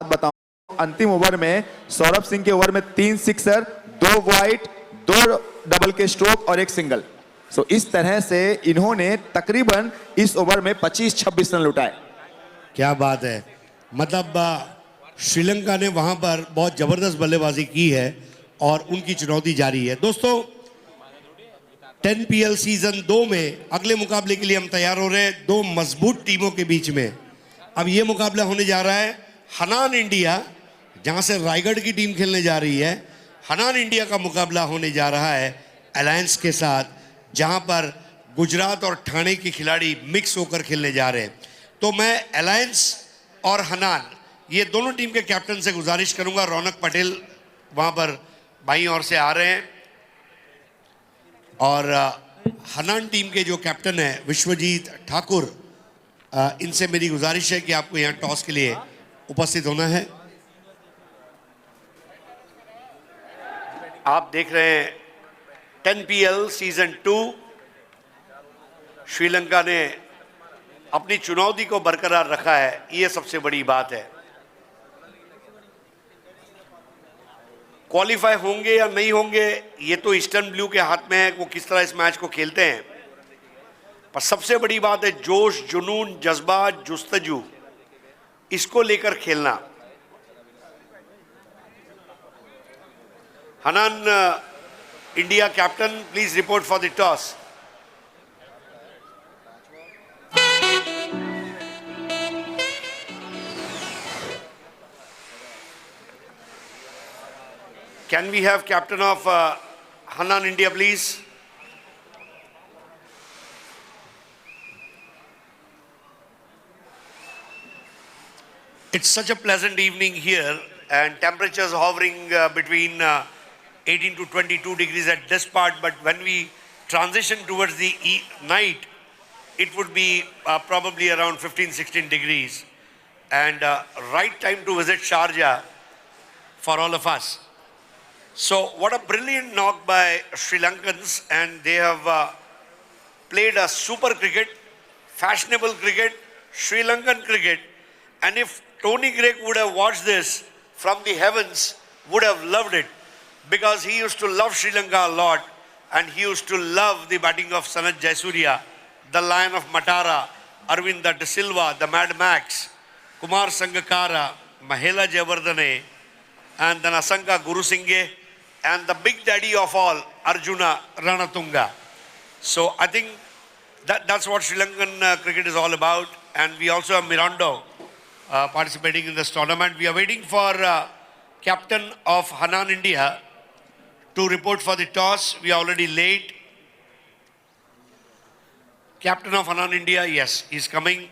बताऊं, अंतिम ओवर में सौरभ सिंह के ओवर में 3 सिक्सर, 2 वाइड, 2 डबल के स्ट्रोक और 1 सिंगल। सो इस तरह से इन्होंने तकरीबन इस ओवर में 25-26 रन लुटाए। क्या बात है, मतलब श्रीलंका ने वहां पर बहुत जबरदस्त बल्लेबाजी की है और उनकी चुनौती जारी है। दोस्तों, 10PL सीजन 2 में अगले मुकाबले के लिए हम तैयार हो रहे हैं, 2 मजबूत टीमों के बीच में। अब ये मुकाबला होने जा रहा है हनान इंडिया, जहां से रायगढ़ की टीम खेलने जा रही है। हनान इंडिया का मुकाबला होने जा रहा है अलायंस के साथ, जहां पर गुजरात और ठाणे के खिलाड़ी मिक्स होकर खेलने जा रहे हैं। तो मैं अलायंस और हनान, ये दोनों टीम के कैप्टन से गुजारिश करूंगा। रौनक पटेल वहां पर बाईं ओर से आ रहे हैं, और हनान टीम के जो कैप्टन है विश्वजीत ठाकुर, इनसे मेरी गुजारिश है कि आपको यहाँ टॉस के लिए उपस्थित होना है। आप देख रहे हैं 10PL सीजन 2। श्रीलंका ने अपनी चुनौती को बरकरार रखा है, ये सबसे बड़ी बात है। क्वालिफाई होंगे या नहीं होंगे ये तो ईस्टर्न ब्लू के हाथ में है, वो किस तरह इस मैच को खेलते हैं। पर सबसे बड़ी बात है जोश, जुनून, जज्बा, जुस्तजू, इसको लेकर खेलना। Hanan India captain, please report for the toss. Can we have captain of Hanan India, please? It's such a pleasant evening here, and temperatures hovering between 18 to 22 degrees at this part. But when we transition towards the night, it would be probably around 15-16 degrees. And right time to visit Sharjah for all of us. So what a brilliant knock by Sri Lankans, and they have played a super cricket, fashionable cricket, Sri Lankan cricket. And if Tony Greig would have watched this from the heavens, would have loved it, because he used to love Sri Lanka a lot, and he used to love the batting of Sanath Jayasuriya, the Lion of Matara, Arvinda De Silva, the Mad Max, Kumar Sangakkara, Mahela Jayawardene, and then Asanka Gurusinghe, and the big daddy of all, Arjuna Ranatunga. So I think that's what Sri Lankan cricket is all about. And we also have Mirando participating in this tournament. We are waiting for captain of Hanan India to report for the toss. We are already late. Captain of Hanan India, yes, he's coming.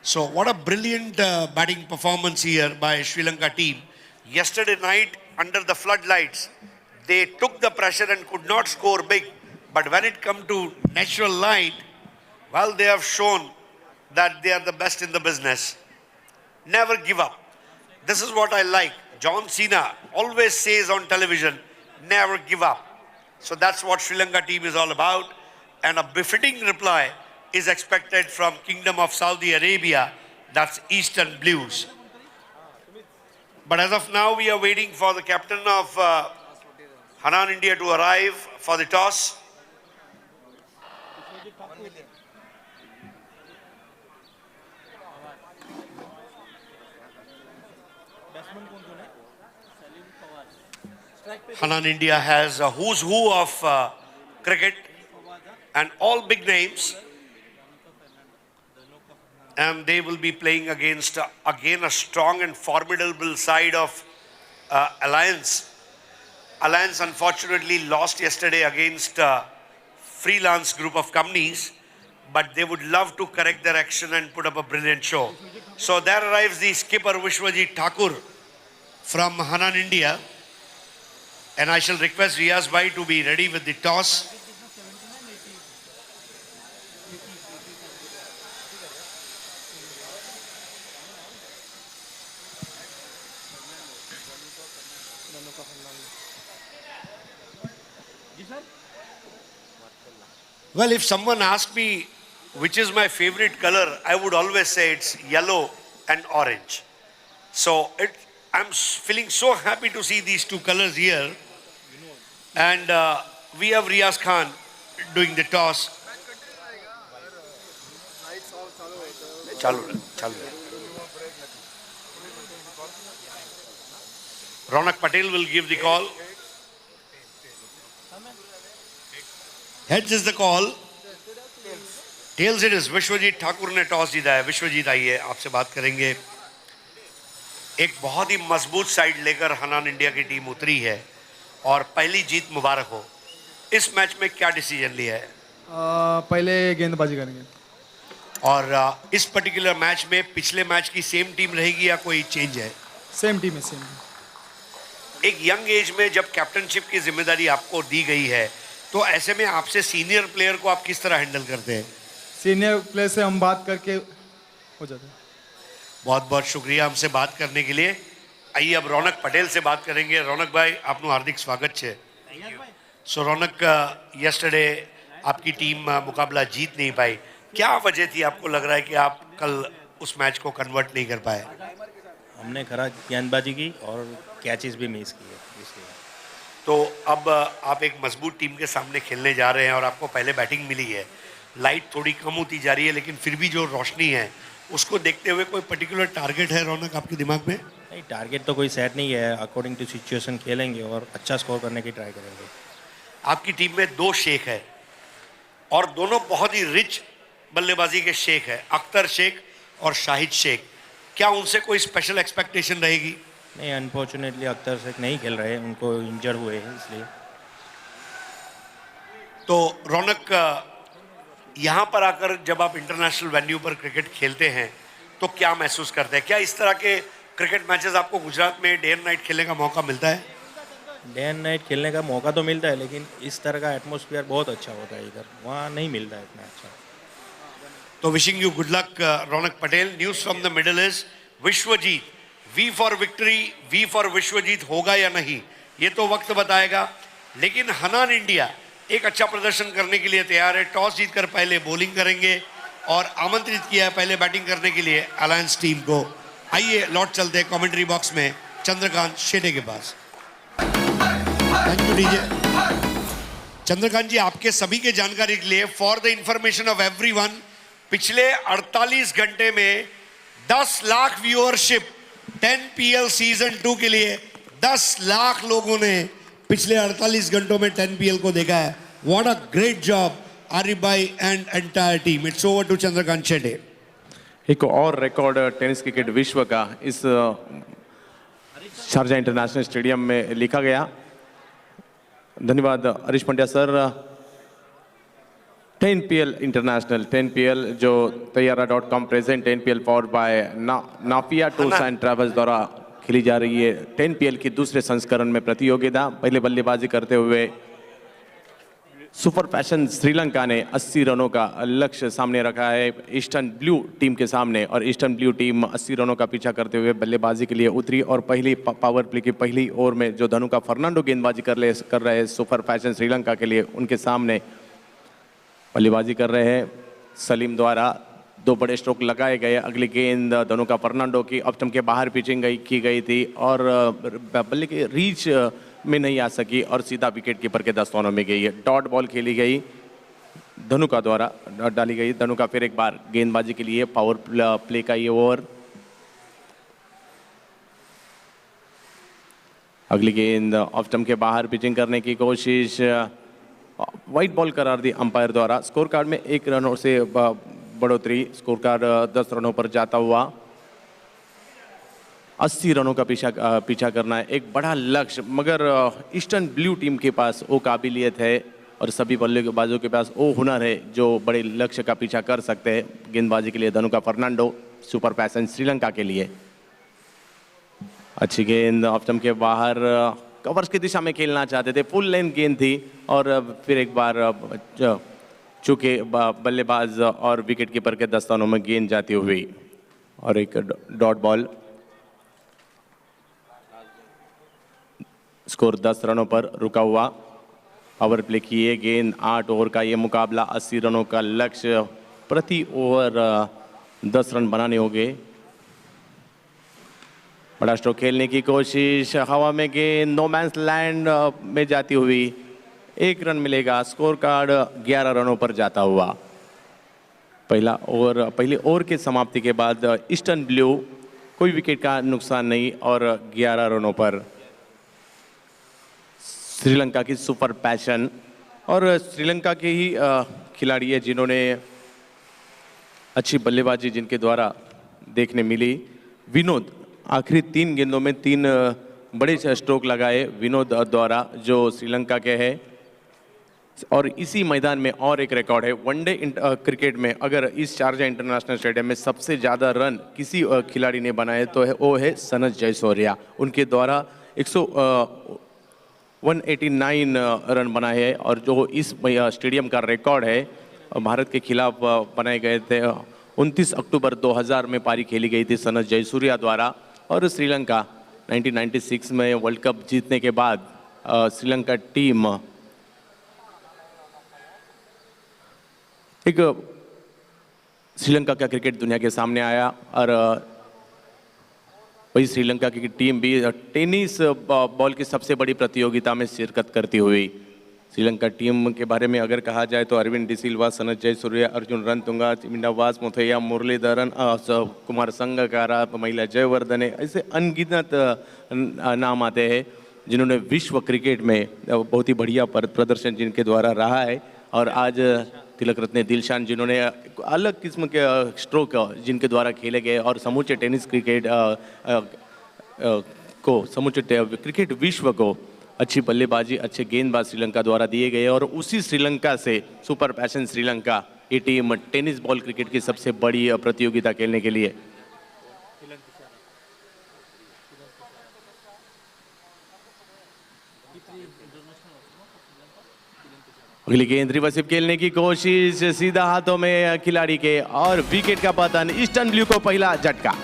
So what a brilliant batting performance here by Sri Lanka team. Yesterday night, under the floodlights, they took the pressure and could not score big. But when it come to natural light, well, they have shown that they are the best in the business. Never give up. This is what I like. John Cena always says on television, never give up. So that's what Sri Lanka team is all about. And a befitting reply is expected from Kingdom of Saudi Arabia. That's Eastern Blues. But as of now, we are waiting for the captain of Hanan India to arrive for the toss. Hanan India has a who's who of cricket and all big names. And they will be playing against, again, a strong and formidable side of Alliance. Alliance unfortunately lost yesterday against freelance group of companies, but they would love to correct their action and put up a brilliant show. So there arrives the skipper Vishwajit Thakur from Hanan India. And I shall request Riyaz Bhai to be ready with the toss. Well, if someone asks me which is my favorite color, I would always say it's yellow and orange. So I'm feeling so happy to see these two colors here. And we have Riaz Khan doing the toss. Ronak Patel will give the call. Heads is the call. Tails it is. Vishwajeet Thakur ने toss जीता है. विश्वजीत आइए, आपसे बात करेंगे. एक बहुत ही मजबूत साइड लेकर हनान इंडिया की टीम उतरी है और पहली जीत मुबारक हो. इस मैच में क्या डिसीजन लिया है? पहले गेंदबाजी करेंगे. और इस पर्टिकुलर मैच में पिछले मैच की सेम टीम रहेगी या कोई चेंज है? सेम टीम है, सेम. एक यंग एज में जब कैप्टनशिप की जिम्मेदारी आपको दी गई है, तो ऐसे में आपसे सीनियर प्लेयर को आप किस तरह हैंडल करते हैं? सीनियर प्लेयर से हम बात करके हो जाता है. बहुत बहुत शुक्रिया हमसे बात करने के लिए. आइए अब रौनक पटेल से बात करेंगे. रौनक भाई, आपનું हार्दिक स्वागत છે. सो रौनक, यस्टरडे आपकी टीम मुकाबला जीत नहीं पाई. क्या वजह थी? आपको लग रहा है कि आप कल उस मैच को कन्वर्ट नहीं कर पाए? हमने खराब गेंदबाजी की और कैचेस भी मिस किए इसलिए. तो अब आप एक मजबूत टीम के सामने खेलने जा रहे हैं और आपको पहले बैटिंग मिली है. लाइट थोड़ी कम होती जा रही है, लेकिन फिर भी जो रोशनी है उसको देखते हुए कोई पर्टिकुलर टारगेट है रौनक आपके दिमाग में? नहीं, टारगेट तो कोई सेट नहीं है. अकॉर्डिंग टू सिचुएशन खेलेंगे और अच्छा स्कोर करने की ट्राई करेंगे. आपकी टीम में दो शेख है और दोनों बहुत ही रिच बल्लेबाजी के शेख है, अख्तर शेख और शाहिद शेख. क्या उनसे कोई स्पेशल एक्सपेक्टेशन रहेगी? नहीं, अनफॉर्चुनेटली अख्तर शेख नहीं खेल रहे, उनको इंजर हुए हैं इसलिए. तो रौनक, यहाँ पर आकर जब आप इंटरनेशनल वेन्यू पर क्रिकेट खेलते हैं तो क्या महसूस करते हैं? क्या इस तरह के क्रिकेट मैचेस आपको गुजरात में डे एंड नाइट खेलने का मौका मिलता है? डे एंड नाइट खेलने का मौका तो मिलता है, लेकिन इस तरह का एटमॉस्फेयर बहुत अच्छा होता है इधर, वहाँ नहीं मिलता है इतना अच्छा. तो wishing you good luck Raunak Patel. News from the middle is Vishwajeet. V for victory, V for Vishwajeet होगा या नहीं, ये तो वक्त बताएगा. लेकिन हनान इंडिया एक अच्छा प्रदर्शन करने के लिए तैयार है. टॉस जीतकर पहले बॉलिंग करेंगे और आमंत्रित किया है पहले बैटिंग करने के लिए अलायंस टीम को. आइए लौट चलते हैं कमेंट्री बॉक्स में चंद्रकांत शेटे के पास. Thank you DJ. Chandrakant ji, आपके सभी के जानकारी के लिए, for the information of everyone, पिछले 48 घंटे में 10 लाख व्यूअरशिप 10 PL सीजन 2 के लिए 10 लाख लोगों ने पिछले 48 घंटों में 10 PL को देखा है. What a great job Arif bhai and entire team. It's over to Chandrakant Shete. एक और रिकॉर्ड टेनिस क्रिकेट विश्व का इस शारजा इंटरनेशनल स्टेडियम में लिखा गया. धन्यवाद Harish Pandya sir. 10 PL international 10 PL जो tayyara.com present 10 PL powered by Nafia tours and travels द्वारा खेली जा रही है 10 PL की दूसरे संस्करण में प्रतियोगिता. पहले बल्लेबाजी करते हुए सुपर फैशन श्रीलंका ने 80 रनों का लक्ष्य सामने रखा है ईस्टर्न ब्लू टीम के सामने, और ईस्टर्न ब्लू टीम 80 रनों का पीछा करते हुए बल्लेबाजी के लिए उतरी. और पहली पावर प्ले की पहली ओवर में जो धनुका फर्नांडो गेंदबाजी कर रहे हैं सुपर फैशन श्रीलंका के लिए, उनके सामने बल्लेबाजी कर रहे हैं सलीम द्वारा 2 बड़े स्ट्रोक लगाए गए. अगली गेंद धनुका फर्नांडो की ऑफ स्टंप के बाहर पिचिंग की गई थी और बल्ले के रीच में नहीं आ सकी और सीधा विकेट कीपर के दस्तानों में गई है. डॉट बॉल खेली गई धनुका द्वारा डाली गई. धनुका फिर एक बार गेंदबाजी के लिए पावर प्ले का ये ओवर. अगली गेंद ऑफ स्टंप के बाहर पिचिंग करने की कोशिश, वाइट बॉल करार दी अंपायर द्वारा. स्कोर कार्ड में 1 रनों से बढ़ोतरी. स्कोर कार्ड 10 रनों पर जाता हुआ 80 रनों का पीछा करना है, एक बड़ा लक्ष्य. मगर ईस्टर्न ब्लू टीम के पास वो काबिलियत है और सभी बल्लेबाजों के पास वो हुनर है जो बड़े लक्ष्य का पीछा कर सकते हैं. गेंदबाजी के लिए Dhanuka Fernando super fashion Sri Lanka के लिए. अच्छी गेंद ऑफ स्टंप के बाहर, कवर्स की दिशा में खेलना चाहते थे, फुल लेंथ गेंद थी और फिर एक बार चूंकि बल्लेबाज और विकेट कीपर के दस्तानों में गेंद जाती हुई और एक डॉट बॉल. स्कोर 10 रनों पर रुका हुआ. पावर प्ले की ये गेंद 8 ओवर का ये मुकाबला, 80 रनों का लक्ष्य. प्रति ओवर 10 रन बनाने होंगे. बड़ा स्ट्रोक खेलने की कोशिश, हवा में गेंद नो मैंस लैंड में जाती हुई 1 रन मिलेगा. स्कोर कार्ड 11 रनों पर जाता हुआ. पहले ओवर के समाप्ति के बाद ईस्टर्न ब्लू कोई विकेट का नुकसान नहीं और 11 रनों पर श्रीलंका की सुपर पैशन. और श्रीलंका के ही खिलाड़ी है जिन्होंने अच्छी बल्लेबाजी जिनके द्वारा देखने मिली. विनोद आखिरी 3 गेंदों में 3 बड़े स्ट्रोक लगाए विनोद द्वारा जो श्रीलंका के हैं. और इसी मैदान में और एक रिकॉर्ड है वनडे क्रिकेट में. अगर इस शारजा इंटरनेशनल स्टेडियम में सबसे ज़्यादा रन किसी खिलाड़ी ने बनाए तो वो है सनत जयसूर्या. उनके द्वारा 189 रन बनाए हैं और जो इस स्टेडियम का रिकॉर्ड है भारत के खिलाफ बनाए गए थे. 29 अक्टूबर 2000 में पारी खेली गई थी सनत जयसूर्या द्वारा. और श्रीलंका 1996 में वर्ल्ड कप जीतने के बाद श्रीलंका टीम एक श्रीलंका का क्रिकेट दुनिया के सामने आया और वही श्रीलंका की टीम भी टेनिस बॉल की सबसे बड़ी प्रतियोगिता में शिरकत करती हुई. श्रीलंका टीम के बारे में अगर कहा जाए तो अरविंद डिसिल्वा, सनत जयसूर्या, अर्जुन रणतुंगा, चिमिंडावास मुथैया, मुरलीधरन, कुमार संगकारा, महिला जयवर्धने, ऐसे अनगिनत नाम आते हैं जिन्होंने विश्व क्रिकेट में बहुत ही बढ़िया प्रदर्शन जिनके द्वारा रहा है. और आज तिलक रत्ने दिलशान जिन्होंने अलग किस्म के स्ट्रोक जिनके द्वारा खेले गए और समूचे टेनिस क्रिकेट को समूचे क्रिकेट विश्व को अच्छी बल्लेबाजी, अच्छे गेंदबाज श्रीलंका द्वारा दिए गए. और उसी श्रीलंका से सुपर पैशन श्रीलंका ये टीम टेनिस बॉल क्रिकेट की सबसे बड़ी प्रतियोगिता खेलने के लिए अगली गेंद रिवर्सिव खेलने की कोशिश, सीधा हाथों में खिलाड़ी के और विकेट का पतन. ईस्टर्न ब्लू को पहला झटका.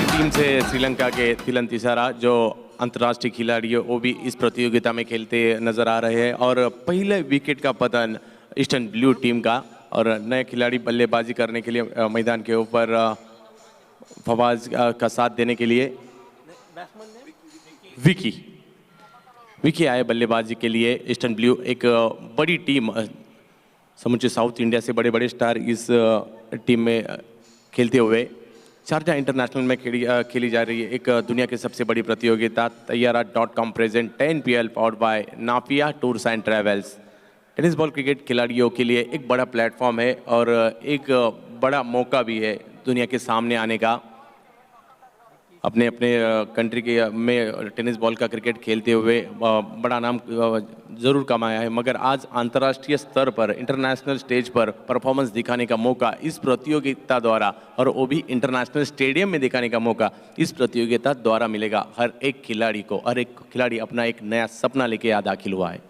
टीम से श्रीलंका के थिलन तिसारा जो अंतर्राष्ट्रीय खिलाड़ी है वो भी इस प्रतियोगिता में खेलते नजर आ रहे हैं और पहले विकेट का पतन ईस्टर्न ब्लू टीम का और नए खिलाड़ी बल्लेबाजी करने के लिए मैदान के ऊपर फवाज का साथ देने के लिए विकी आए बल्लेबाजी के लिए। ईस्टर्न ब्लू एक बड़ी टीम, समूचे साउथ इंडिया से बड़े बड़े स्टार इस टीम में खेलते हुए शारजा इंटरनेशनल में खेली जा रही है एक दुनिया की सबसे बड़ी प्रतियोगिता tayyara.com present 10 PL powered by Nafia tours and travels. Tennis ball cricket खिलाड़ियों के लिए एक बड़ा प्लेटफॉर्म है और एक बड़ा मौका भी है दुनिया के सामने आने का। अपने अपने कंट्री के में टेनिस बॉल का क्रिकेट खेलते हुए बड़ा नाम ज़रूर कमाया है, मगर आज अंतर्राष्ट्रीय स्तर पर इंटरनेशनल स्टेज पर परफॉर्मेंस दिखाने का मौका इस प्रतियोगिता द्वारा और वो भी इंटरनेशनल स्टेडियम में दिखाने का मौका इस प्रतियोगिता द्वारा मिलेगा हर एक खिलाड़ी को। हर एक खिलाड़ी अपना एक नया सपना लेके यहाँ दाखिल हुआ है।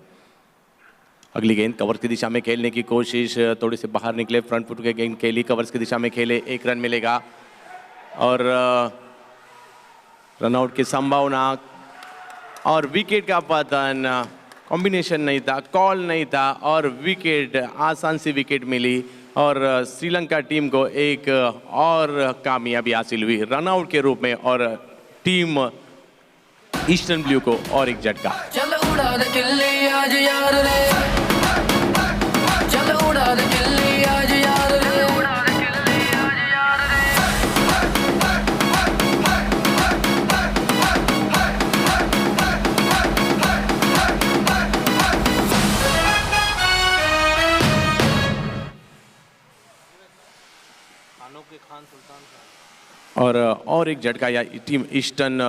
अगली गेंद कवर्स की दिशा में खेलने की कोशिश, थोड़ी से बाहर निकले, फ्रंट फुट के गेंद खेली, कवर्स की दिशा में खेले, 1 रन मिलेगा और रनआउट की संभावना और विकेट का पतन। कॉम्बिनेशन नहीं था, कॉल नहीं था और विकेट, आसान सी विकेट मिली और श्रीलंका टीम को एक और कामयाबी हासिल हुई रनआउट के रूप में और टीम ईस्टर्न ब्लू को और एक झटका। चल उड़ा दे किल्ली आज यार रे, चल उड़ा दे किल्ली आज यार रे। और एक झटका या टीम ईस्टर्न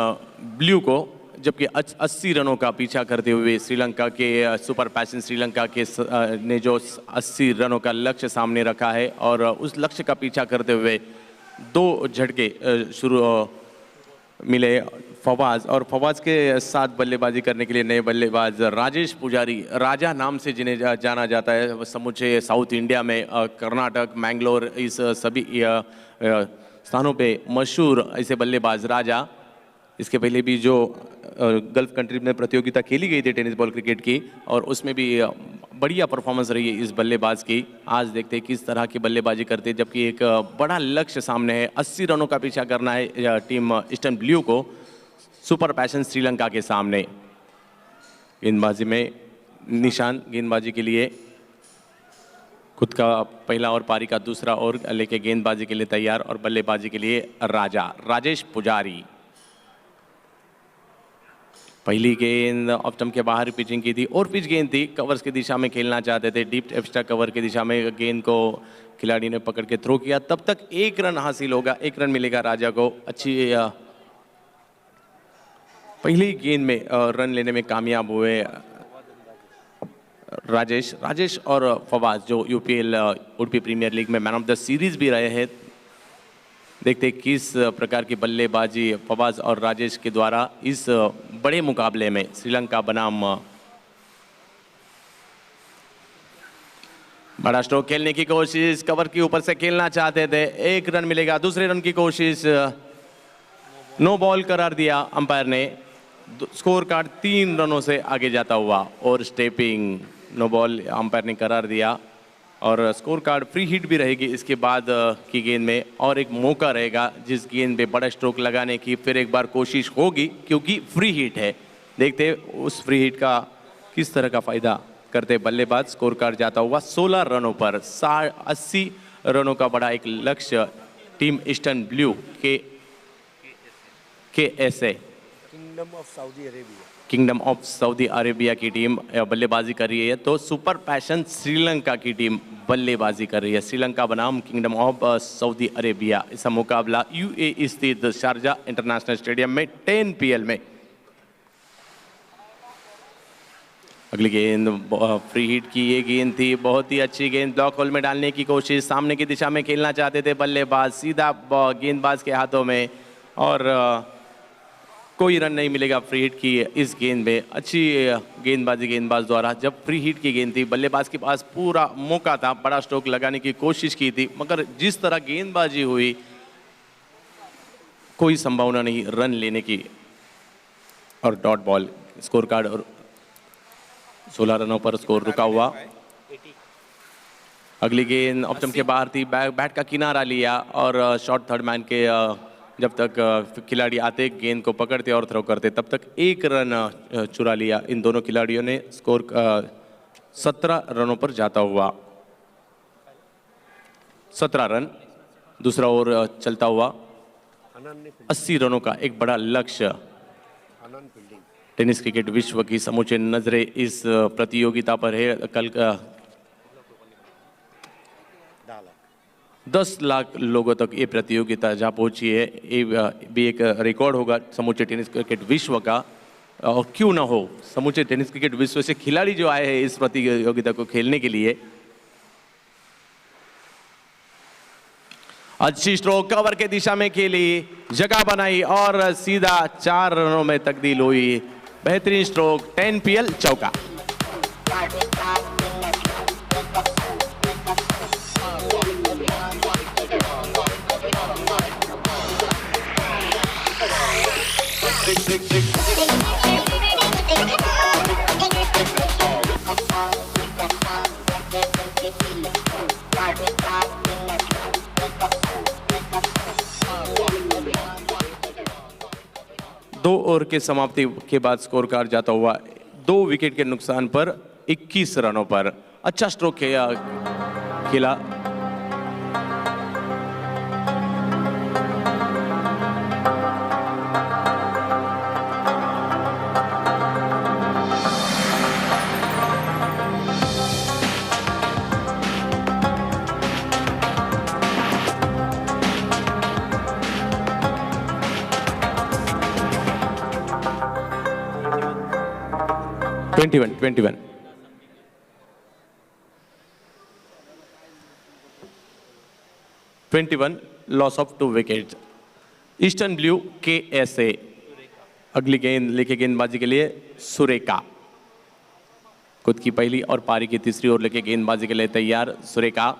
ब्लू को, जबकि 80 रनों का पीछा करते हुए श्रीलंका के सुपर पैशन श्रीलंका के ने जो 80 रनों का लक्ष्य सामने रखा है और उस लक्ष्य का पीछा करते हुए 2 झटके शुरू मिले फवाज और फवाज के साथ बल्लेबाजी करने के लिए नए बल्लेबाज राजेश पुजारी, राजा नाम से जिन्हें जाना जाता है समूचे साउथ इंडिया में, कर्नाटक, मैंगलोर, इस सभी स्थानों पे मशहूर ऐसे बल्लेबाज राजा। इसके पहले भी जो गल्फ कंट्री में प्रतियोगिता खेली गई थी टेनिस बॉल क्रिकेट की और उसमें भी बढ़िया परफॉर्मेंस रही है इस बल्लेबाज की। आज देखते हैं किस तरह की बल्लेबाजी करते हैं, जबकि एक बड़ा लक्ष्य सामने है, 80 रनों का पीछा करना है टीम ईस्टर्न ब्लू को सुपर पैशन श्रीलंका के सामने। गेंदबाजी में निशान गेंदबाजी के लिए खुद का पहला और पारी का दूसरा ओवर लेके गेंदबाजी के लिए तैयार और बल्लेबाजी के लिए राजेश पुजारी। पहली गेंद ऑफ स्टंप के बाहर पिचिंग की थी और पिच गेंद थी, कवर्स की दिशा में खेलना चाहते थे, डीप एक्स्ट्रा कवर की दिशा में गेंद को खिलाड़ी ने पकड़ के थ्रो किया। तब तक 1 रन हासिल होगा, 1 रन मिलेगा राजा को। अच्छी पहली गेंद में रन लेने में कामयाब हुए राजेश और फवाज जो यूपीएल उडुपी प्रीमियर लीग में मैन ऑफ द सीरीज भी रहे हैं। देखते किस प्रकार की बल्लेबाजी फवाज और राजेश के द्वारा इस बड़े मुकाबले में श्रीलंका बनाम बड़ा स्ट्रोक खेलने की कोशिश, कवर के ऊपर से खेलना चाहते थे, 1 रन मिलेगा। दूसरे रन की कोशिश, नो बॉल करार दिया अंपायर ने। स्कोर कार्ड 3 रनों से आगे जाता हुआ और स्टेपिंग, नो बॉल अंपायर ने करार दिया और स्कोर कार्ड फ्री हिट भी रहेगी इसके बाद की गेंद में और एक मौका रहेगा जिस गेंद पे बड़ा स्ट्रोक लगाने की फिर एक बार कोशिश होगी क्योंकि फ्री हिट है। देखते उस फ्री हिट का किस तरह का फायदा करते बल्लेबाज। स्कोर कार्ड जाता हुआ 16 रनों पर 80 रनों का बड़ा एक लक्ष्य टीम ईस्टर्न ब्लू के KSA kingdom of Saudi Arabia की टीम बल्लेबाजी कर रही है, तो सुपर पैशन श्रीलंका की टीम बल्लेबाजी कर रही है। श्रीलंका बनाम किंगडम ऑफ सऊदी अरेबिया। इसका मुकाबला UAE स्थित शारजा इंटरनेशनल स्टेडियम में 10 PL में। अगली गेंद फ्री हिट की ये गेंद थी, बहुत ही अच्छी गेंद, ब्लॉक होल में डालने की कोशिश, सामने की दिशा में खेलना चाहते थे बल्लेबाज, सीधा गेंदबाज के हाथों में और कोई रन नहीं मिलेगा फ्री हिट की इस गेंद में। अच्छी गेंदबाजी गेंदबाज द्वारा, जब फ्री हिट की गेंद थी बल्लेबाज के पास पूरा मौका था, बड़ा स्ट्रोक लगाने की कोशिश की थी, मगर जिस तरह गेंदबाजी हुई कोई संभावना नहीं रन लेने की। और डॉट बॉल स्कोर कार्ड और 16 रनों पर स्कोर रुका हुआ। अगली गेंद ऑफ स्टंप के बाहर थी, बैट का किनारा लिया और शॉर्ट थर्ड मैन के जब तक खिलाड़ी आते गेंद को पकड़ते और थ्रो करते तब तक 1 रन चुरा लिया इन दोनों खिलाड़ियों ने। स्कोर 17 रनों पर जाता हुआ। 17 रन। दूसरा ओवर चलता हुआ। 80 रनों का एक बड़ा लक्ष्य। टेनिस क्रिकेट विश्व की समूचे नजरें इस प्रतियोगिता पर है। कल 10 लाख लोगों तक ये प्रतियोगिता जहाँ पहुंची है, ये भी एक रिकॉर्ड होगा समूचे टेनिस क्रिकेट विश्व का। और क्यों ना हो, समूचे टेनिस क्रिकेट विश्व से खिलाड़ी जो आए हैं इस प्रतियोगिता को खेलने के लिए। अच्छी स्ट्रोक कवर के दिशा में खेली, जगह बनाई और सीधा 4 रनों में तब्दील हुई। बेहतरीन स्ट्रोक, 10 PL चौका। दो ओवर के समाप्ति के बाद स्कोर कार्ड जाता हुआ 2 विकेट के नुकसान पर 21 रनों पर। अच्छा स्ट्रोक खेला। Twenty one. Loss of 2 wicket. Eastern blue KSA। अगली गेंद लेके गेंदबाजी के लिए सुरेखा। खुद की पहली और पारी की तीसरी ओर लेके गेंदबाजी के लिए तैयार सुरेखा।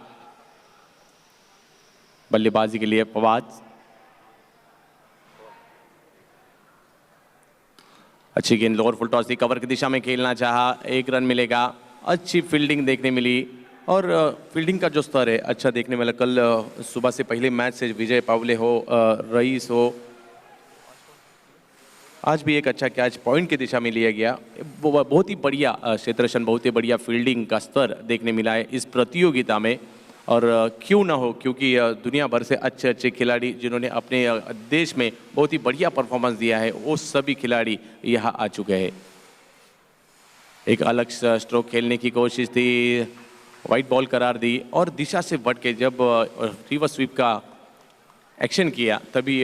बल्लेबाजी के लिए फवाद। अच्छी गेंद लोअर फुल टॉस थी, कवर की दिशा में खेलना चाहा, 1 रन मिलेगा। अच्छी फील्डिंग देखने मिली और फील्डिंग का जो स्तर है अच्छा देखने मिला। कल सुबह से पहले मैच से विजय पावले हो, रईस हो, आज भी एक अच्छा कैच पॉइंट की दिशा में लिया गया। बहुत ही बढ़िया क्षेत्रशन, बहुत ही बढ़िया फील्डिंग का स्तर देखने मिला है इस प्रतियोगिता में। और क्यों ना हो, क्योंकि दुनिया भर से अच्छे अच्छे खिलाड़ी जिन्होंने अपने देश में बहुत ही बढ़िया परफॉर्मेंस दिया है वो सभी खिलाड़ी यहाँ आ चुके हैं। एक अलग स्ट्रोक खेलने की कोशिश थी, वाइट बॉल करार दी और दिशा से बढ़ के जब रिवर्स स्वीप का एक्शन किया तभी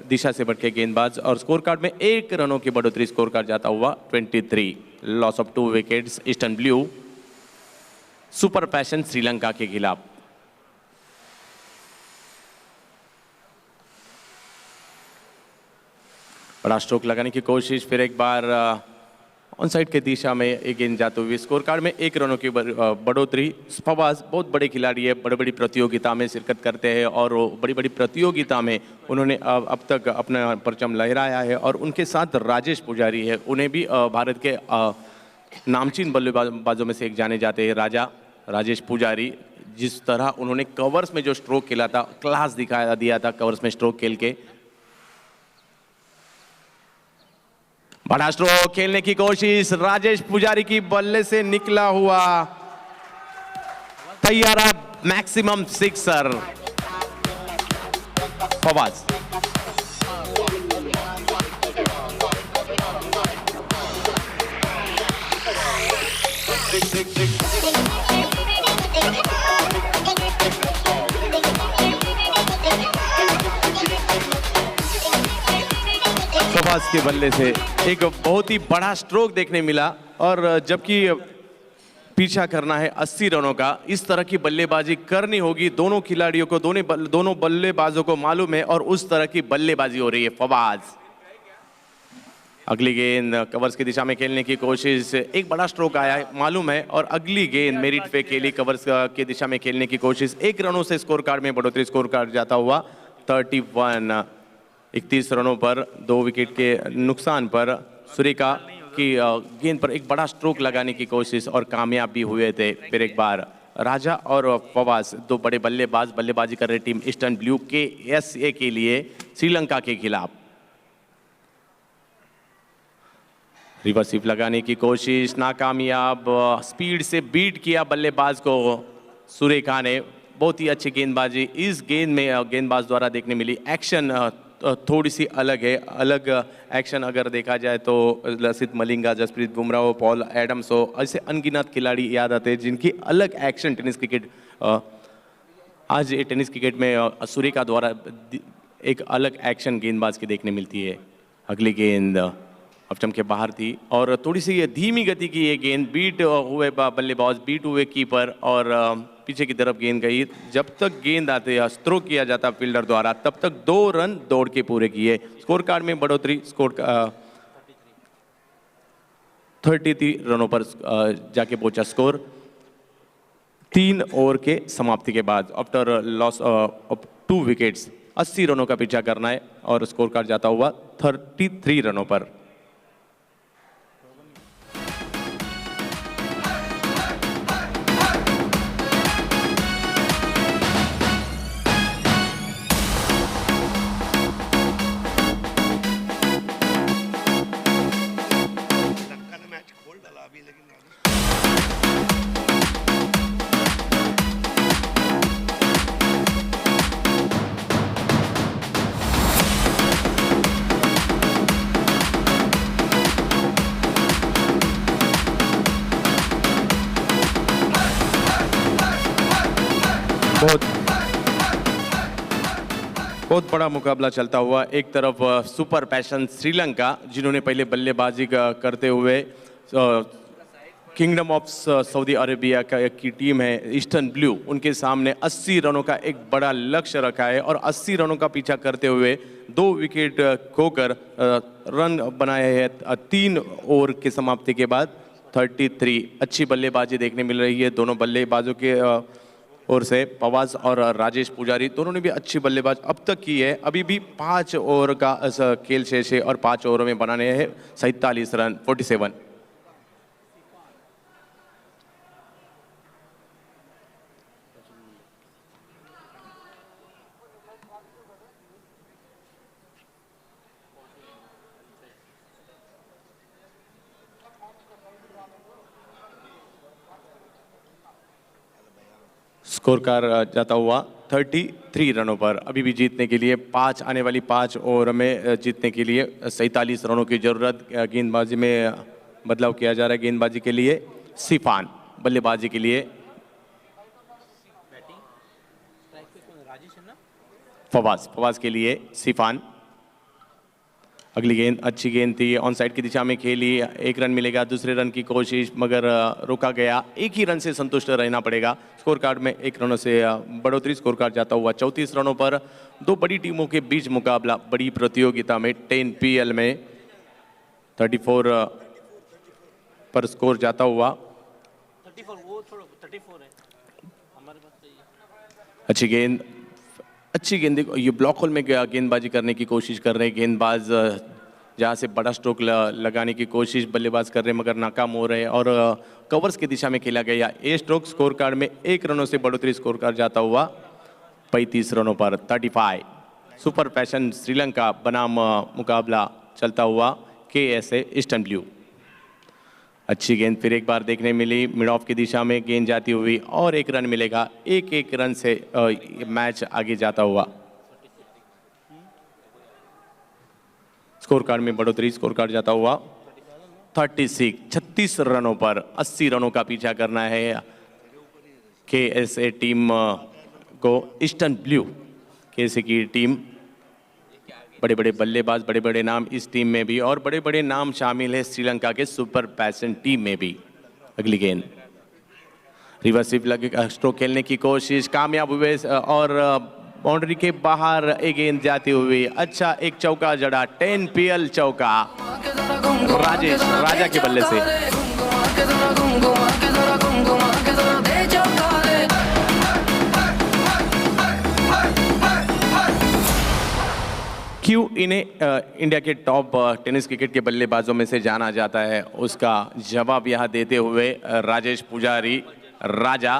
दिशा से बढ़ के गेंदबाज। और स्कोर कार्ड में 1 रनों की बढ़ोतरी, स्कोर कार्ड जाता हुआ 23। Loss of 2 wickets eastern blue super passion Sri Lanka के खिलाफ। बड़ा स्ट्रोक लगाने की कोशिश, फिर एक बार ऑन साइड के दिशा में एक गेंद जाते हुए स्कोर कार्ड में 1 रनों की बढ़ोतरी। फवाज बहुत बड़े खिलाड़ी है, बड़ी बड़ी प्रतियोगिता में शिरकत करते हैं और बड़ी बड़ी प्रतियोगिता में उन्होंने अब तक अपना परचम लहराया है। और उनके साथ राजेश पुजारी है, उन्हें भी भारत के नामचीन बल्लेबाजों में से एक जाने जाते हैं राजेश पुजारी। जिस तरह उन्होंने कवर्स में जो स्ट्रोक खेला था, क्लास दिया था कवर्स में स्ट्रोक खेल के। बड़ा स्ट्रोक खेलने की कोशिश, राजेश पुजारी की बल्ले से निकला हुआ तैयारा मैक्सिमम 6 फवाज। फवाज के बल्ले से एक बहुत ही बड़ा स्ट्रोक देखने मिला। और जबकि पीछा करना है 80 रनों का, इस तरह की बल्लेबाजी करनी होगी दोनों खिलाड़ियों को, दोनों बल्लेबाजों को मालूम है और उस तरह की बल्लेबाजी हो रही है। फवाज अगली गेंद कवर्स की दिशा में खेलने की कोशिश, एक बड़ा स्ट्रोक आया है मालूम है। और अगली गेंद मेरिट पे खेली, कवर्स की दिशा में खेलने की कोशिश, 1 रनों से स्कोर कार्ड में बढ़ोतरी, स्कोर कार्ड जाता हुआ 31। 31 रनों पर 2 विकेट के नुकसान पर सुरेखा की गेंद पर एक बड़ा स्ट्रोक लगाने की कोशिश और कामयाब भी हुए थे। फिर एक बार राजा और फवाज, दो बड़े बल्लेबाज बल्लेबाजी कर रहे टीम ईस्टर्न ब्लू के SA के लिए श्रीलंका के खिलाफ। रिवर्स स्वीप लगाने की कोशिश नाकामयाब, स्पीड से बीट किया बल्लेबाज को सुरेखा ने। बहुत ही अच्छी गेंदबाजी इस गेंद में गेंदबाज द्वारा देखने मिली। एक्शन थोड़ी सी अलग है, अलग एक्शन अगर देखा जाए तो लसित मलिंगा, जसप्रीत बुमराह हो, पॉल एडम्स हो, ऐसे अनगिनत खिलाड़ी याद आते हैं जिनकी अलग एक्शन टेनिस क्रिकेट आज ये टेनिस क्रिकेट में सुरेखा द्वारा एक अलग एक्शन गेंदबाज की देखने मिलती है। अगली गेंद अफचम के बाहर थी और थोड़ी सी ये धीमी गति की ये गेंद, बीट हुए बल्लेबाज, बीट हुए कीपर और पीछे की तरफ गेंद गई। जब तक गेंद आते थ्रो किया जाता फील्डर द्वारा तब तक 2 रन दौड़ के पूरे किए। स्कोर कार्ड में बढ़ोतरी, स्कोर 33 रनों पर जाके पहुंचा स्कोर 3 ओवर के समाप्ति के बाद। आफ्टर लॉस ऑफ 2 विकेट्स 80 रनों का पीछा करना है और स्कोर कार्ड जाता हुआ 33 रनों पर। लंका ने मैच खोल डाला अभी, लेकिन बहुत बड़ा मुकाबला चलता हुआ। एक तरफ सुपर पैशन श्रीलंका जिन्होंने पहले बल्लेबाजी करते हुए किंगडम ऑफ सऊदी अरेबिया की टीम है ईस्टर्न ब्लू, उनके सामने 80 रनों का एक बड़ा लक्ष्य रखा है और 80 रनों का पीछा करते हुए 2 विकेट खोकर रन बनाए हैं 3 ओवर के समाप्ति के बाद 33। अच्छी बल्लेबाजी देखने मिल रही है दोनों बल्लेबाजों के ओर से। फवाज और राजेश पुजारी दोनों ने भी अच्छी बल्लेबाज अब तक की है। अभी भी 5 ओवर का खेल शेष है और 5 ओवर में बनाने हैं 47 रन 47। स्कोर कार्ड जाता हुआ 33 रनों पर। अभी भी जीतने के लिए आने वाली 5 ओवर में जीतने के लिए 47 रनों की जरूरत। गेंदबाजी में बदलाव किया जा रहा है। गेंदबाजी के लिए सिफान, बल्लेबाजी के लिए फवाज के लिए सिफान। अगली गेंद अच्छी गेंद थी, ऑन साइड की दिशा में खेली, 1 रन मिलेगा। दूसरे रन की कोशिश मगर रोका गया। 1 ही रन से संतुष्ट रहना पड़ेगा। स्कोर कार्ड में 1 रनों से बढ़ोतरी। स्कोर कार्ड जाता हुआ 34 रनों पर। 2 बड़ी टीमों के बीच मुकाबला बड़ी प्रतियोगिता में 10PL में 34 पर स्कोर जाता हुआ। 34 है हमारे पास। अच्छी गेंद ये ब्लॉक होल में गेंदबाजी करने की कोशिश कर रहे हैं गेंदबाज, जहां से बड़ा स्ट्रोक लगाने की कोशिश बल्लेबाज कर रहे हैं मगर नाकाम हो रहे हैं और कवर्स की दिशा में खेला गया। ए स्ट्रोक स्कोर कार्ड में 1 रनों से बढ़ोतरी। स्कोर कार्ड जाता हुआ 35 रनों पर 35। सुपर पैशन श्रीलंका बनाम मुकाबला चलता हुआ KSA ईस्टर्न ब्लू। अच्छी गेंद फिर एक बार देखने मिली, मिड ऑफ की दिशा में गेंद जाती हुई और 1 रन मिलेगा। 1 रन से मैच आगे जाता हुआ। स्कोर कार्ड में बढ़ोतरी। स्कोर कार्ड जाता हुआ 36 रनों पर। 80 रनों का पीछा करना है KSA टीम को। ईस्टर्न ब्लू KSA की टीम, बड़े बड़े बल्लेबाज, बड़े बड़े नाम इस टीम में भी और बड़े बड़े नाम शामिल है श्रीलंका के सुपर पैशन टीम में भी। अगली गेंद रिवर्स स्वीप लगे, स्ट्रोक खेलने की कोशिश, कामयाब हुए और बाउंड्री के बाहर एक गेंद जाती हुई। अच्छा एक चौका जड़ा, 10PL चौका राजेश राजा के बल्ले से। क्यों इन्हें इंडिया के टॉप टेनिस क्रिकेट के बल्लेबाजों में से जाना जाता है, उसका जवाब यहाँ देते हुए राजेश पुजारी राजा।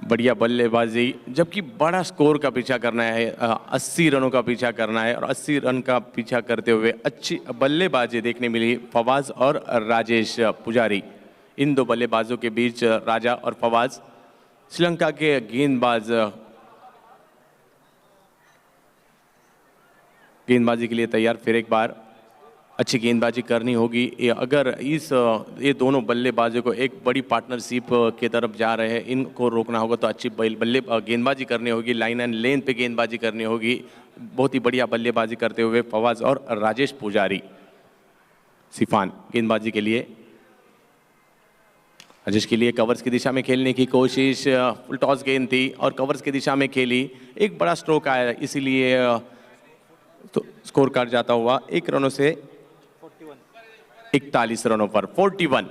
बढ़िया बल्लेबाजी, जबकि बड़ा स्कोर का पीछा करना है, 80 रनों का पीछा करना है और 80 रन का पीछा करते हुए अच्छी बल्लेबाजी देखने मिली फवाज और राजेश पुजारी। इन दो बल्लेबाजों के बीच राजा और फवाज। श्रीलंका के गेंदबाजी के लिए तैयार। फिर एक बार अच्छी गेंदबाजी करनी होगी। अगर ये दोनों बल्लेबाजों को एक बड़ी पार्टनरशिप के तरफ जा रहे हैं, इनको रोकना होगा तो अच्छी गेंदबाजी करनी होगी, लाइन एंड लेंथ पे गेंदबाजी करनी होगी। बहुत ही बढ़िया बल्लेबाजी करते हुए फवाज और राजेश पुजारी। सिफान गेंदबाजी के लिए, राजेश के लिए कवर्स की दिशा में खेलने की कोशिश, फुल टॉस गेंद थी और कवर्स की दिशा में खेली। एक बड़ा स्ट्रोक आया, इसीलिए तो स्कोर कार्ड जाता हुआ 1 रनों से 41 रनों पर 41,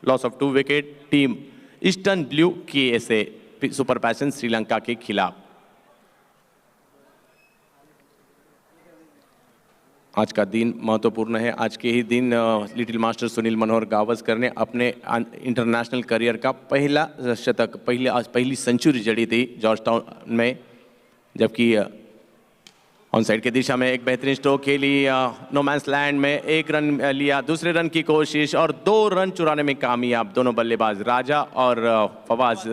loss of 2 wicket. Team eastern blue KSA super passion Sri Lanka के खिलाफ। आज का दिन महत्वपूर्ण है। आज के ही दिन लिटिल मास्टर सुनील मनोहर गावस्कर ने अपने इंटरनेशनल करियर का पहला शतक, पहली सेंचुरी जड़ी थी जॉर्जटाउन में, जबकि ऑन साइड की दिशा में एक बेहतरीन स्ट्रोक खेली। नो मैंस लैंड में 1 रन लिया, दूसरे रन की कोशिश और 2 रन चुराने में कामयाब दोनों बल्लेबाज राजा और फवाज।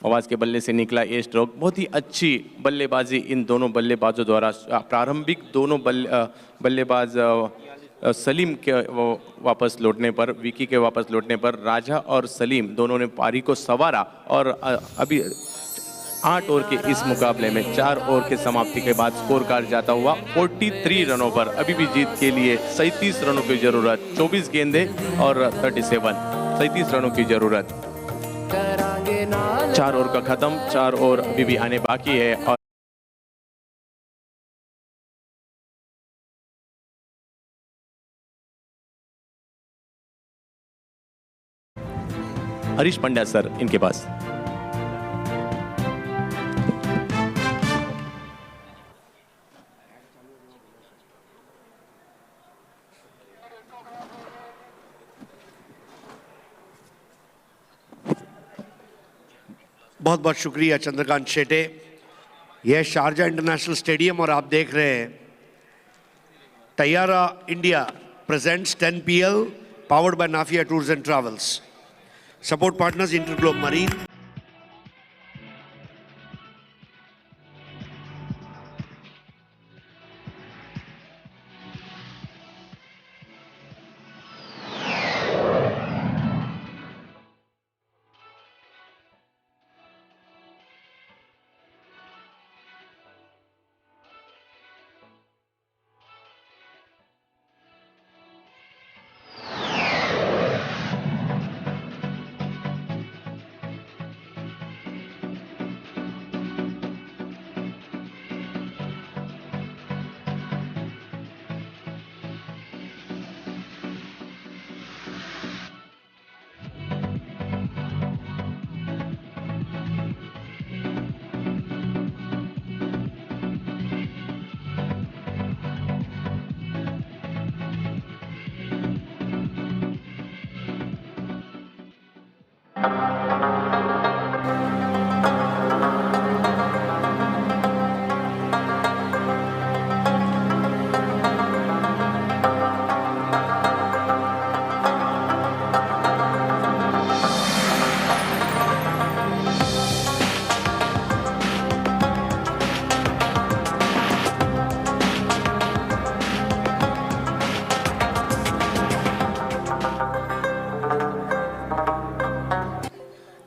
फवाज के बल्ले से निकला ये स्ट्रोक। बहुत ही अच्छी बल्लेबाजी इन दोनों बल्लेबाजों द्वारा। प्रारंभिक दोनों बल्लेबाज सलीम के वापस लौटने पर, विकी के वापस लौटने पर राजा और सलीम दोनों ने पारी को संवारा और अभी 8 ओवर के इस मुकाबले में 4 ओवर के समाप्ति के बाद स्कोर कार्ड जाता हुआ 43 रनों पर। अभी भी जीत के लिए 37 रनों की जरूरत, 24 गेंदे और 37 रनों की जरूरत। 4 ओवर का खत्म, 4 ओवर अभी भी आने बाकी है। और हरीश पंड्या सर इनके पास। बहुत बहुत शुक्रिया चंद्रकांत शेटे। यह शारजा इंटरनेशनल स्टेडियम और आप देख रहे हैं Taiyara India presents 10 PL powered by Nafia tours and travels. Support partners Interglobe Marine.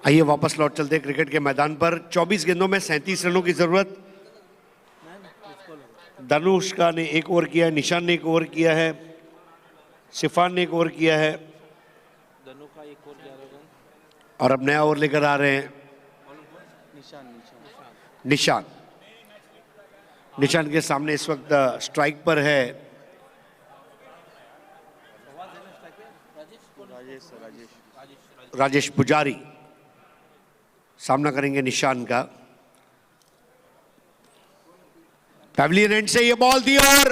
आइए वापस लौट चलते हैं क्रिकेट के मैदान पर। 24 गेंदों में 37 रनों की जरूरत। धनुष्का ने 1 ओवर किया है, निशान ने 1 ओवर किया है, सिफान ने 1 ओवर किया है और अब नया ओवर लेकर आ रहे हैं निशान के सामने इस वक्त स्ट्राइक पर है राजेश पुजारी। सामना करेंगे निशान का। पैविलियन एंड से ये बॉल दी और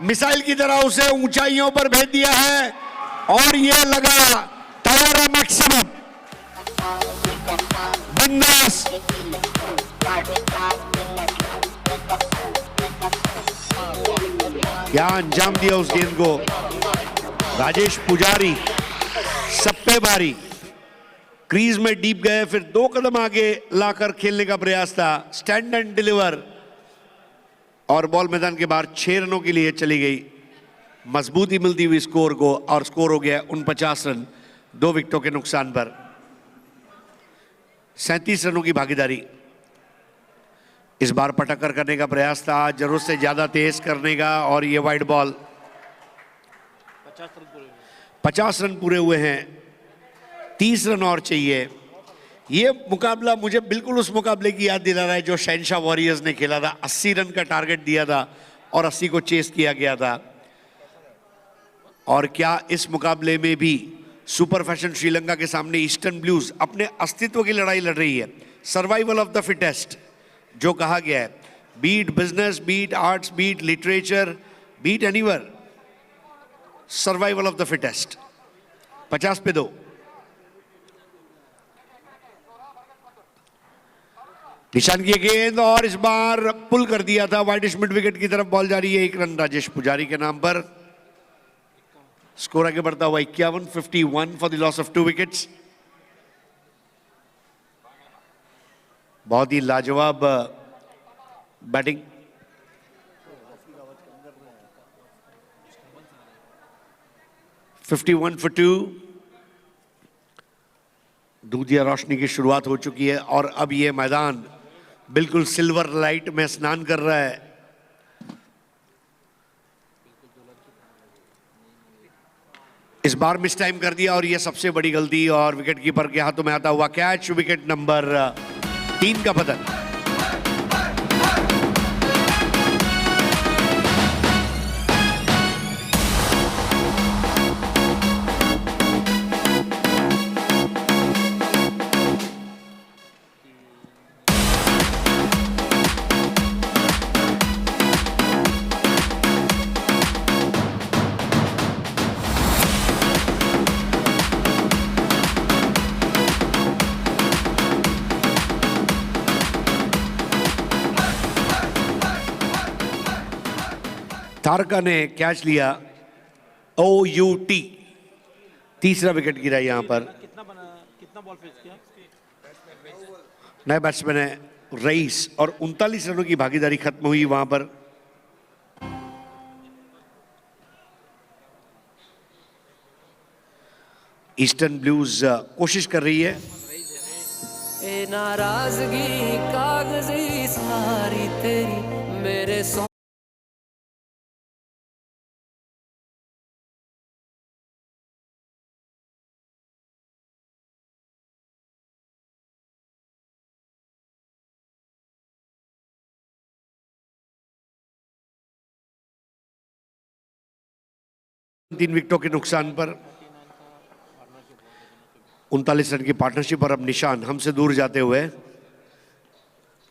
मिसाइल की तरह उसे ऊंचाइयों पर भेज दिया है और ये लगा तैयारा मैक्सिमम बिंदास। क्या अंजाम दिया उस गेंद को राजेश पुजारी, सप्पे बारी, क्रीज में डीप गए, फिर 2 कदम आगे लाकर खेलने का प्रयास था, स्टैंड एंड डिलीवर और बॉल मैदान के बाहर 6 रनों के लिए चली गई। मजबूती मिलती हुई स्कोर को और स्कोर हो गया 49 रन 2 विकेटों के नुकसान पर। 37 रनों की भागीदारी। इस बार पटक्कर करने का प्रयास था, जरूरत से ज्यादा तेज करने का और ये वाइड बॉल। 50 रन पूरे हुए हैं, 30 रन और चाहिए। ये मुकाबला मुझे बिल्कुल उस मुकाबले की याद दिला रहा है जो शहनशाह वॉरियर्स ने खेला था। 80 रन का टारगेट दिया था और 80 को चेस किया गया था। और क्या इस मुकाबले में भी सुपर फैशन श्रीलंका के सामने ईस्टर्न ब्लूज अपने अस्तित्व की लड़ाई लड़ रही है। सर्वाइवल ऑफ द फिटेस्ट जो कहा गया है, beat business, beat arts, beat literature, beat anywhere, survival of the fittest. 50 पे 2। निशान की गेंद और इस बार पुल कर दिया था, वाइडिश मिड विकेट की तरफ बॉल जा रही है। 1 रन राजेश पुजारी के नाम पर। स्कोर आगे बढ़ता हुआ 51, 51 for the loss of 2 wickets. बहुत ही लाजवाब बैटिंग। (51 for 2). दूधिया रोशनी की शुरुआत हो चुकी है और अब ये मैदान बिल्कुल सिल्वर लाइट में स्नान कर रहा है। इस बार मिस टाइम कर दिया और ये सबसे बड़ी गलती और विकेट कीपर के हाथों में आता हुआ कैच। विकेट नंबर 3 का पतन। तारका ने कैच लिया। OUT 3रा विकेट गिरा यहां पर। कितना बॉल फेस किया? नए बैट्समैन है रईस और 39 रनों की भागीदारी खत्म हुई वहां पर। ईस्टर्न ब्लूज कोशिश कर रही है। ए नाराजगी कागजी सारी तेरी मेरे सो तीन विकेटों के नुकसान पर 39 रन की पार्टनरशिप और अब निशान हमसे दूर जाते हुए।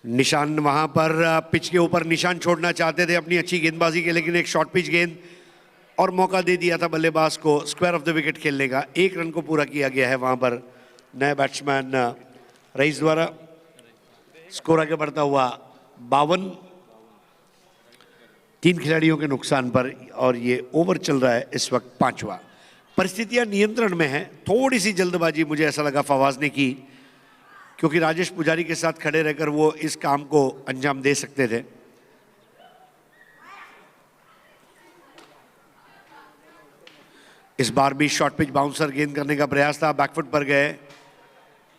निशान वहां पर पिच के ऊपर निशान छोड़ना चाहते थे अपनी अच्छी गेंदबाजी के, लेकिन एक शॉर्ट पिच गेंद और मौका दे दिया था बल्लेबाज को स्क्वायर ऑफ द विकेट खेलने का। 1 रन को पूरा किया गया है वहां पर नए बैट्समैन रईस द्वारा। स्कोर आगे बढ़ता हुआ 52, 3 खिलाड़ियों के नुकसान पर और ये ओवर चल रहा है इस वक्त 5वां। परिस्थितियां नियंत्रण में हैं। थोड़ी सी जल्दबाजी मुझे ऐसा लगा फवाज ने की, क्योंकि राजेश पुजारी के साथ खड़े रहकर वो इस काम को अंजाम दे सकते थे। इस बार भी शॉर्ट पिच बाउंसर गेंद करने का प्रयास था, बैकफुट पर गए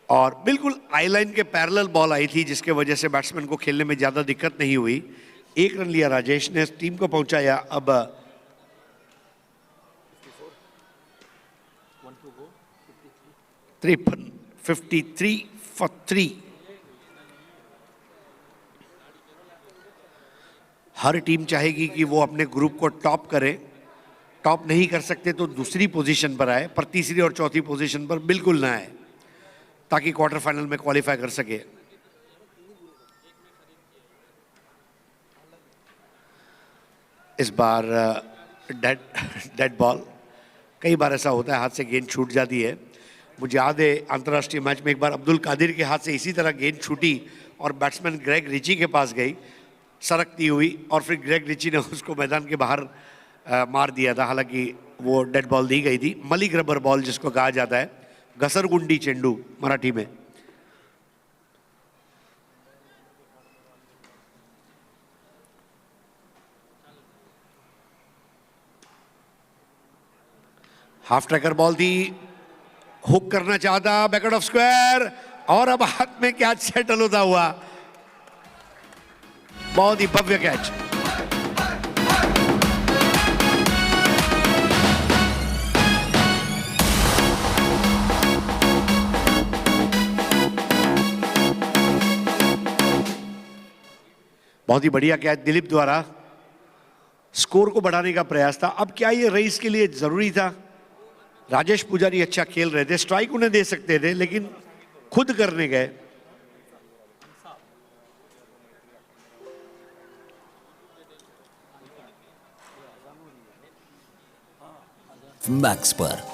और बिल्कुल आई लाइन के पैरेलल बॉल आई थी, जिसके वजह से बैट्समैन को खेलने में ज्यादा दिक्कत नहीं हुई। 1 रन लिया राजेश ने, टीम को पहुंचाया। अब 53 for 3। हर टीम चाहेगी कि वो अपने ग्रुप को टॉप करे। टॉप नहीं कर सकते तो दूसरी पोजीशन पर आए, पर तीसरी और चौथी पोजीशन पर बिल्कुल ना आए, ताकि क्वार्टर फाइनल में क्वालिफाई कर सके। इस बार डेड डेड बॉल। कई बार ऐसा होता है, हाथ से गेंद छूट जाती है। मुझे याद है अंतर्राष्ट्रीय मैच में एक बार अब्दुल कादिर के हाथ से इसी तरह गेंद छूटी और बैट्समैन ग्रेग रिची के पास गई सरकती हुई, और फिर ग्रेग रिची ने उसको मैदान के बाहर मार दिया था। हालांकि वो डेड बॉल दी गई थी, मलिक रबर बॉल जिसको कहा जाता है, घसरगुंडी चेंडू मराठी में। हाफ ट्रैकर बॉल थी, हुक करना चाहता, बैकआउट ऑफ स्क्वायर, और अब हाथ में कैच सेटल होता हुआ। बहुत ही भव्य कैच। बहुत ही बढ़िया कैच दिलीप द्वारा। स्कोर को बढ़ाने का प्रयास था। अब क्या ये रेस के लिए जरूरी था? राजेश पुजारी अच्छा खेल रहे थे, स्ट्राइक उन्हें दे सकते थे, लेकिन खुद करने गए। मैक्स पर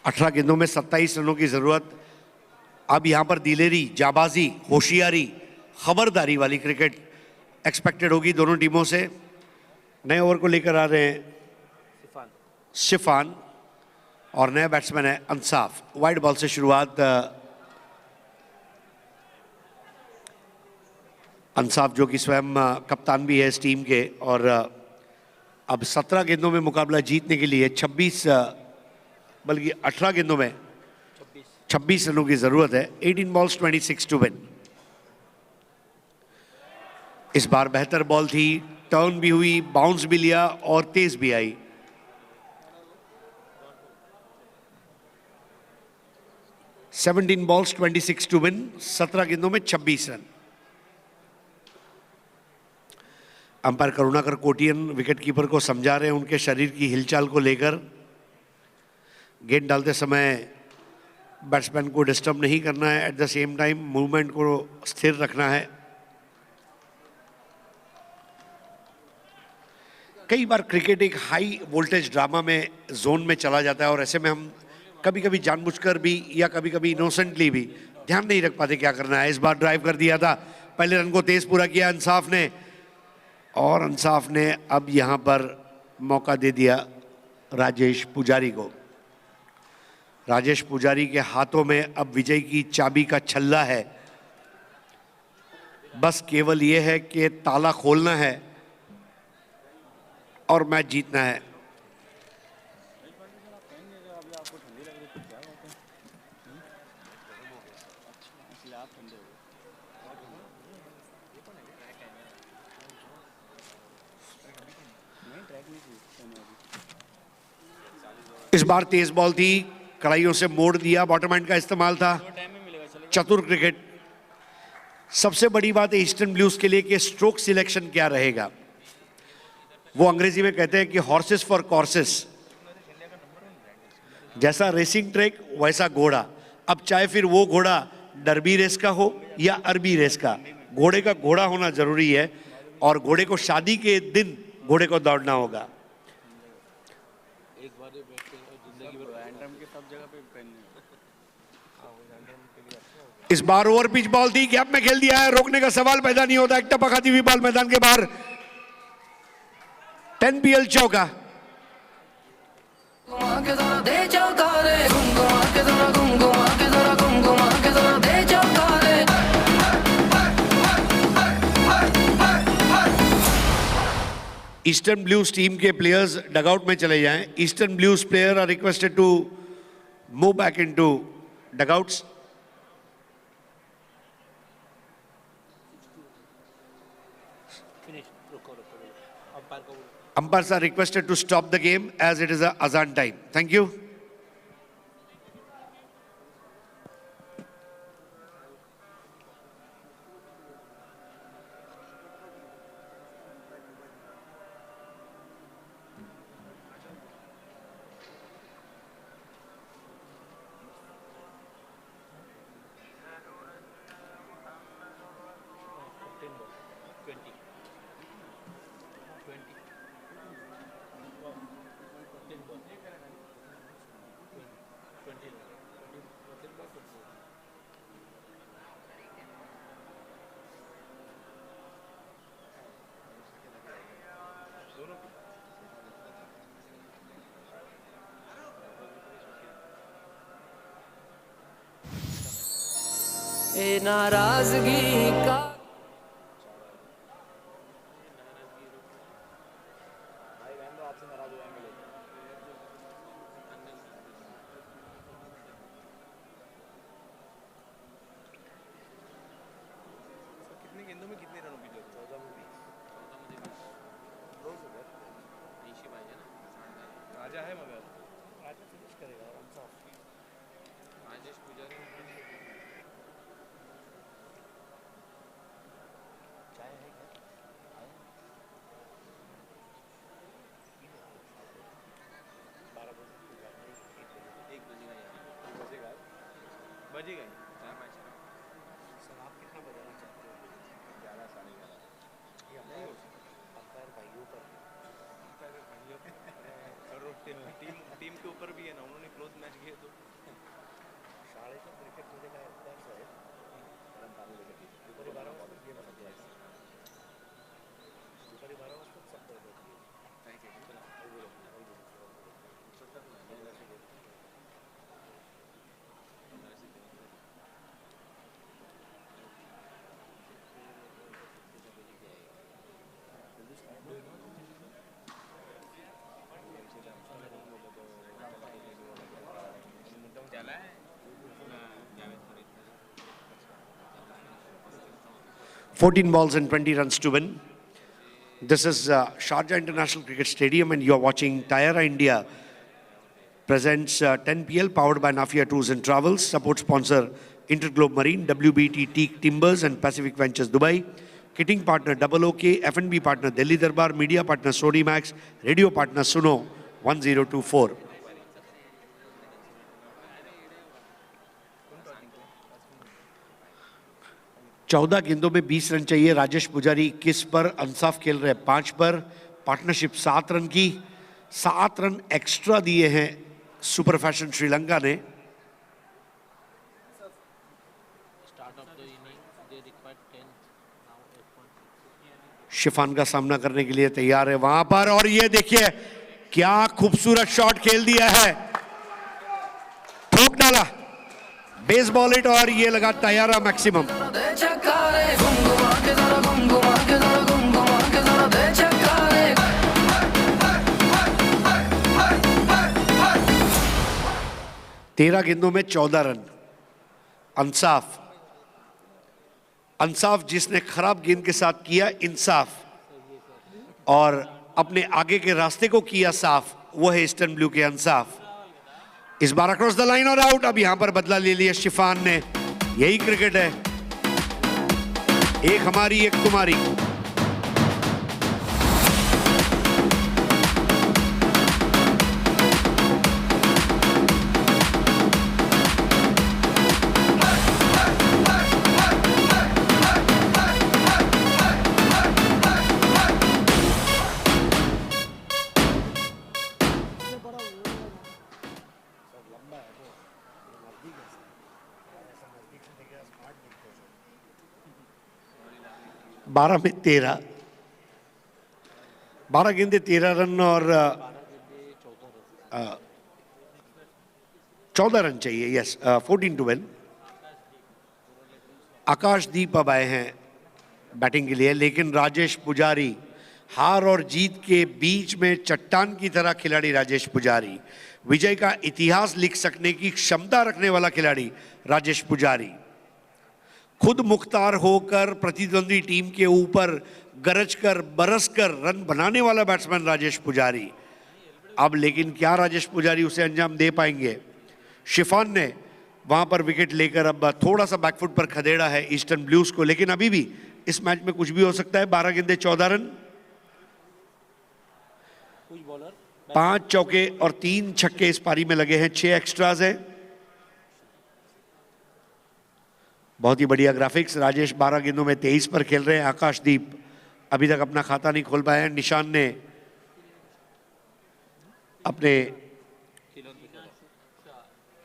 अठारह गेंदों में 27 रनों की जरूरत। अब यहां पर दिलेरी, जाबाजी, होशियारी, खबरदारी वाली क्रिकेट एक्सपेक्टेड होगी दोनों टीमों से। नए ओवर को लेकर आ रहे हैं शिफान और नया बैट्समैन है अंसाफ। वाइड बॉल से शुरुआत। अंसाफ जो कि स्वयं कप्तान भी है इस टीम के, और अब 17 गेंदों में मुकाबला जीतने के लिए 26 बल्कि 18 गेंदों में 26 रनों की जरूरत है। 18 बॉल्स 26 टू विन। इस बार बेहतर बॉल थी, टर्न भी हुई, बाउंस भी लिया और तेज भी आई। सेवनटीन बॉल्स 26 टू विन, 17 गेंदों में 26 run. Umpire Karunakar Kotian wicketkeeper को समझा रहे हैं उनके शरीर की हिलचाल को लेकर। गेंद डालते समय बैट्समैन को डिस्टर्ब नहीं करना है, at the same time movement को स्थिर रखना है। कई बार क्रिकेट एक हाई वोल्टेज ड्रामा में जोन में चला जाता है, और ऐसे में हम कभी कभी जानबूझकर भी या कभी कभी इनोसेंटली भी ध्यान नहीं रख पाते क्या करना है। इस बार ड्राइव कर दिया था, पहले रन को तेज पूरा किया अंसाफ ने, और अंसाफ ने अब यहां पर मौका दे दिया राजेश पुजारी को। राजेश पुजारी के हाथों में अब विजय की चाबी का छल्ला है। बस केवल यह है कि ताला खोलना है और मैच जीतना है। इस बार तेज बॉल थी, कड़ाइयों से मोड़ दिया, बॉटम हैंड का इस्तेमाल था, चतुर क्रिकेट। सबसे बड़ी बात है ईस्टर्न ब्लूज के लिए कि स्ट्रोक सिलेक्शन क्या रहेगा। वो अंग्रेजी में कहते हैं कि हॉर्सेस फॉर कोर्सेस, जैसा रेसिंग ट्रैक वैसा घोड़ा। अब चाहे फिर वो घोड़ा डर्बी रेस का हो या अरबी रेस का, घोड़े का घोड़ा होना जरूरी है और घोड़े को शादी के दिन घोड़े को दौड़ना होगा। इस बार ओवर पिच बॉल थी, गैप में खेल दिया है, रोकने का सवाल पैदा नहीं होता। एक टपा खाती हुई बॉल मैदान के बाहर। 10 PL चौका। ईस्टर्न ब्लूज टीम के प्लेयर्स डगआउट में चले जाएं। Eastern Blues player are requested to move back into dugouts. Umpires are requested to stop the game as it is a azan time. Thank you. ए नाराजगी का team के ऊपर भी है ना, उन्होंने क्लोज मैच किए तो $14 balls and 20 runs to win. This is Sharjah International Cricket Stadium and you are watching Tyra India presents 10 PL powered by Nafia Tours and Travels. Support sponsor Interglobe Marine, WBT Teak Timbers and Pacific Ventures Dubai. Kitting partner OK, F&B partner Delhi Darbar, media partner Sony Max, radio partner Suno 1024. चौदह गेंदों में 20 run चाहिए। राजेश पुजारी 21 पर, अंसाफ खेल रहे 5 पर। Partnership 7 run की, 7 रन एक्स्ट्रा दिए हैं सुपर फैशन श्रीलंका ने। शिफान का सामना करने के लिए तैयार है वहां पर, और ये देखिए क्या खूबसूरत शॉट खेल दिया है, ठोक डाला बेसबॉल हिट, और ये लगा टायरा मैक्सिमम। तेरह गेंदों में 14 रन। अंसाफ जिसने खराब गेंद के साथ किया इंसाफ, और अपने आगे के रास्ते को किया साफ, वो है ईस्टर्न ब्लू के अंसाफ। इस बार अक्रॉस द लाइन और आउट। अब यहां पर बदला ले लिया शिफान ने। यही क्रिकेट है, एक हमारी एक तुम्हारी। बारह में 13, 12 गेंदे 13 रन और 14 रन चाहिए। Yes, 14 to win। आकाशदीप अब आए हैं बैटिंग के लिए, लेकिन राजेश पुजारी, हार और जीत के बीच में चट्टान की तरह खिलाड़ी राजेश पुजारी, विजय का इतिहास लिख सकने की क्षमता रखने वाला खिलाड़ी राजेश पुजारी, खुद मुख्तार होकर प्रतिद्वंदी टीम के ऊपर गरज कर बरस कर रन बनाने वाला बैट्समैन राजेश पुजारी। अब लेकिन क्या राजेश पुजारी उसे अंजाम दे पाएंगे? शिफान ने वहां पर विकेट लेकर अब थोड़ा सा बैकफुट पर खदेड़ा है ईस्टर्न ब्लूज को, लेकिन अभी भी इस मैच में कुछ भी हो सकता है। 12 गेंदे 14 रन, 5 चौके और 3 छक्के इस पारी में लगे हैं, 6 एक्स्ट्राज हैं। बहुत ही बढ़िया ग्राफिक्स। राजेश 12 गेंदों में 23 पर खेल रहे हैं। आकाशदीप अभी तक अपना खाता नहीं खोल पाए हैं। निशान ने अपने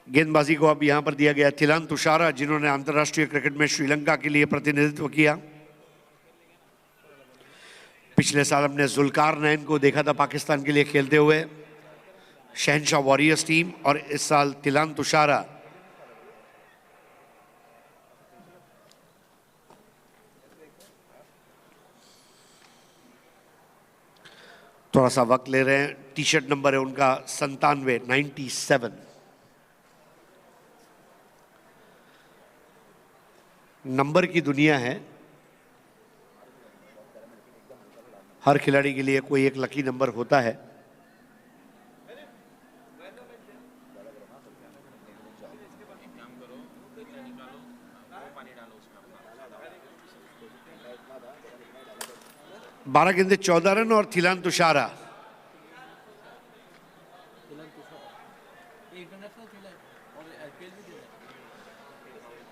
गेंदबाजी को अब यहां पर दिया गया थिलान तुषारा, जिन्होंने अंतर्राष्ट्रीय क्रिकेट में श्रीलंका के लिए प्रतिनिधित्व किया। पिछले साल हमने जुल्कार नैन को देखा था पाकिस्तान के लिए खेलते हुए, शहनशाह वॉरियर्स टीम, और इस साल थिलान तुषारा। थोड़ा सा वक्त ले रहे हैं। टी शर्ट नंबर है उनका 97, 97। नंबर की दुनिया है, हर खिलाड़ी के लिए कोई एक लकी नंबर होता है। बारह गेंदे 14 रन और थिलान तुषारा।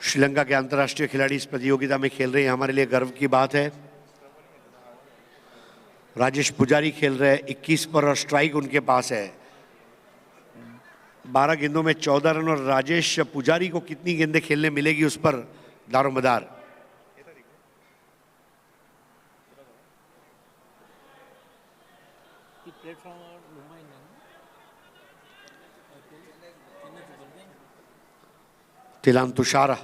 श्रीलंका के अंतर्राष्ट्रीय खिलाड़ी इस प्रतियोगिता में खेल रहे हैं, हमारे लिए गर्व की बात है। राजेश पुजारी खेल रहे हैं 21 पर और स्ट्राइक उनके पास है। 12 गेंदों में 14 रन और राजेश पुजारी को कितनी गेंदें खेलने मिलेगी उस पर दारोमदार। थिलान तुषारा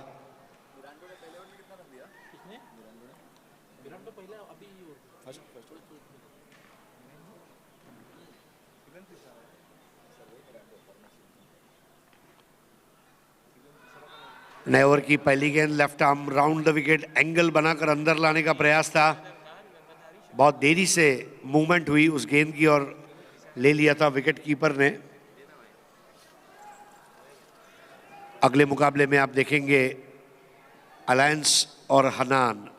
नए ओवर की पहली गेंद left arm round the wicket, angle बनाकर अंदर लाने का प्रयास था। बहुत देरी से मूवमेंट हुई उस गेंद की और ले लिया था विकेट कीपर ने। अगले मुकाबले में आप देखेंगे अलायंस और हनान।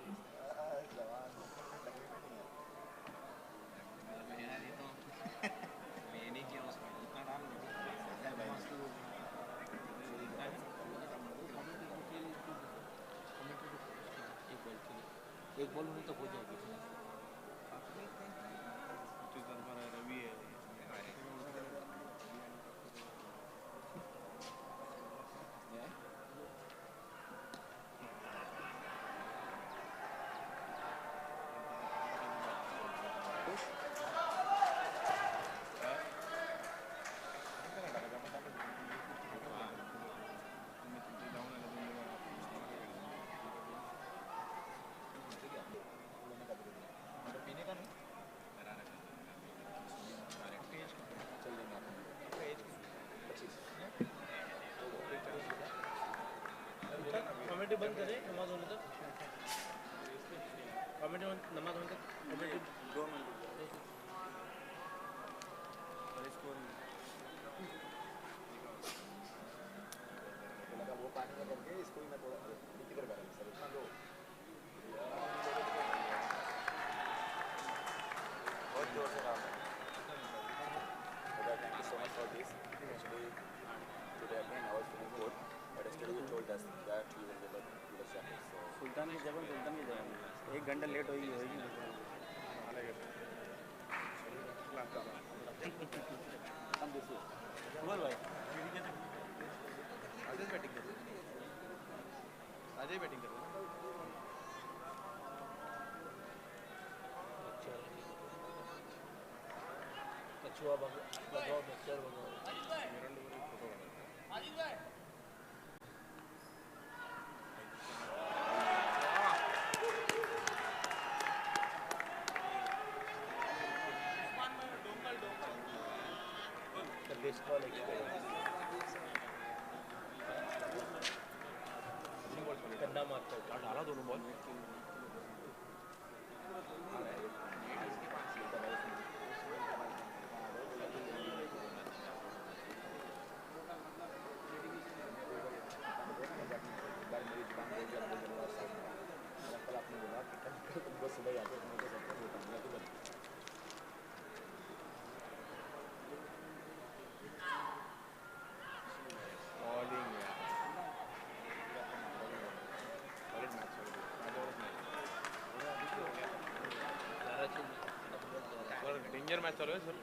डेंजर मैच चालू है सर.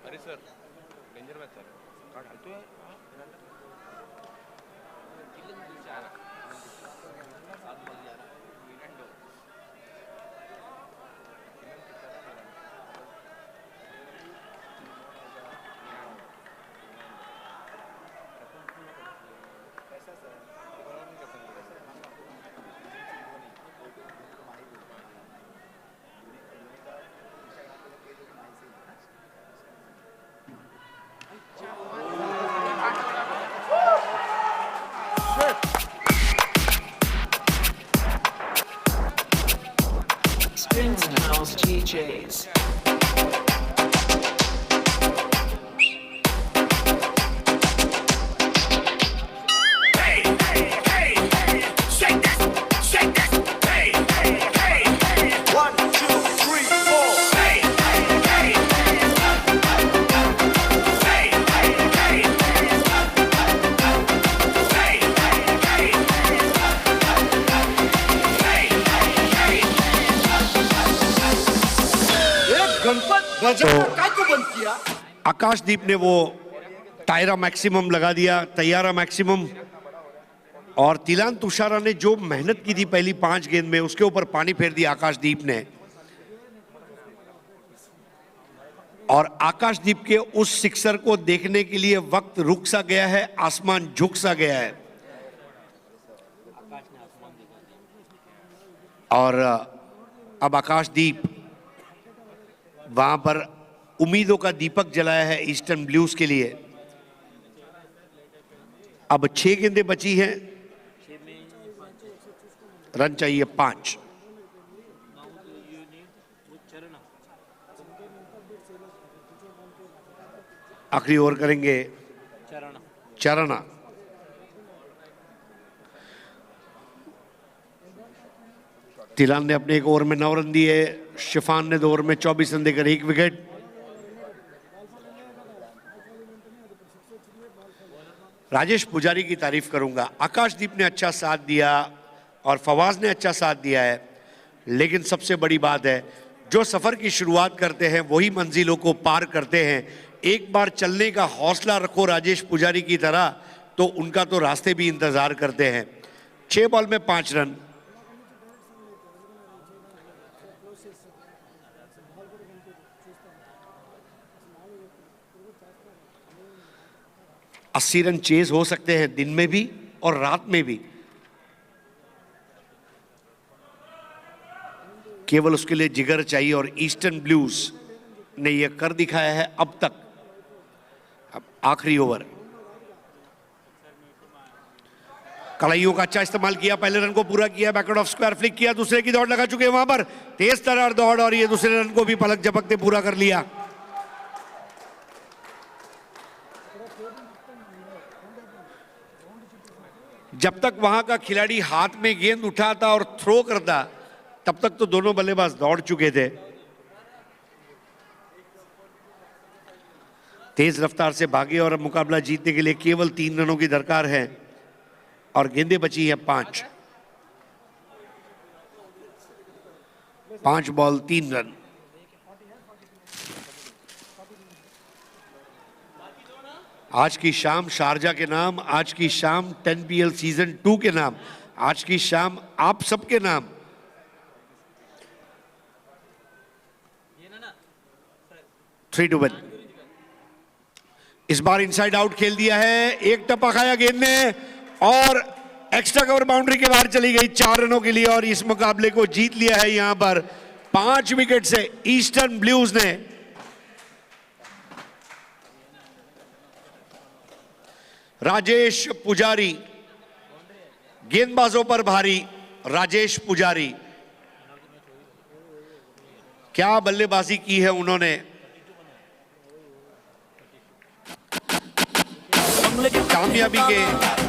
अरे सर डेंजर मैच चालू है. काय घालतोय? Spins House DJs. आकाशदीप ने वो टायरा मैक्सिमम लगा दिया, तैयारा मैक्सिमम, और तिलान तुषारा ने जो मेहनत की थी पहली 5 गेंद में उसके ऊपर पानी फेर दिया आकाशदीप ने। और आकाशदीप के उस सिक्सर को देखने के लिए वक्त रुक सा गया है, आसमान झुक सा गया है। और अब आकाशदीप वहां पर उम्मीदों का दीपक जलाया है ईस्टर्न ब्लूज के लिए। अब 6 गेंदें बची हैं, रन चाहिए 5। आखिरी ओवर करेंगे चरणा। तिलान ने अपने 1 ओवर में 9 रन दिए, शिफान ने 2 ओवर में 24 रन देकर 1 विकेट। राजेश पुजारी की तारीफ करूंगा, आकाशदीप ने अच्छा साथ दिया और फवाज ने अच्छा साथ दिया है, लेकिन सबसे बड़ी बात है जो सफर की शुरुआत करते हैं वही मंजिलों को पार करते हैं। एक बार चलने का हौसला रखो राजेश पुजारी की तरह, तो उनका तो रास्ते भी इंतजार करते हैं। 6 बॉल में 5 रन। अस्सी रन चेज हो सकते हैं दिन में भी और रात में भी, केवल उसके लिए जिगर चाहिए और ईस्टर्न ब्लूज ने यह कर दिखाया है अब तक। अब आखिरी ओवर, कलाइयों का अच्छा इस्तेमाल किया, पहले रन को पूरा किया, बैकवर्ड ऑफ स्क्वायर फ्लिक किया, दूसरे की दौड़ लगा चुके हैं वहां पर, तेज तरार दौड़ और ये दूसरे रन को भी पलक झपकते पूरा कर लिया। जब तक वहां का खिलाड़ी हाथ में गेंद उठाता और थ्रो करता तब तक तो दोनों बल्लेबाज दौड़ चुके थे। तेज रफ्तार से भागे और अब मुकाबला जीतने के लिए केवल 3 रनों की दरकार है और गेंदें बची है 5। 5 बॉल 3 रन। आज की शाम शारजा के नाम, आज की शाम 10PL सीजन 2 के नाम, आज की शाम आप सबके नाम। Three two 1। इस बार इनसाइड आउट खेल दिया है, एक टप्पा खाया गेंद ने और एक्स्ट्रा कवर बाउंड्री के बाहर चली गई 4 रनों के लिए और इस मुकाबले को जीत लिया है यहां पर 5 विकेट से ईस्टर्न ब्लूज ने। राजेश पुजारी गेंदबाजों पर भारी। राजेश पुजारी क्या बल्लेबाजी की है उन्होंने। कामयाबी के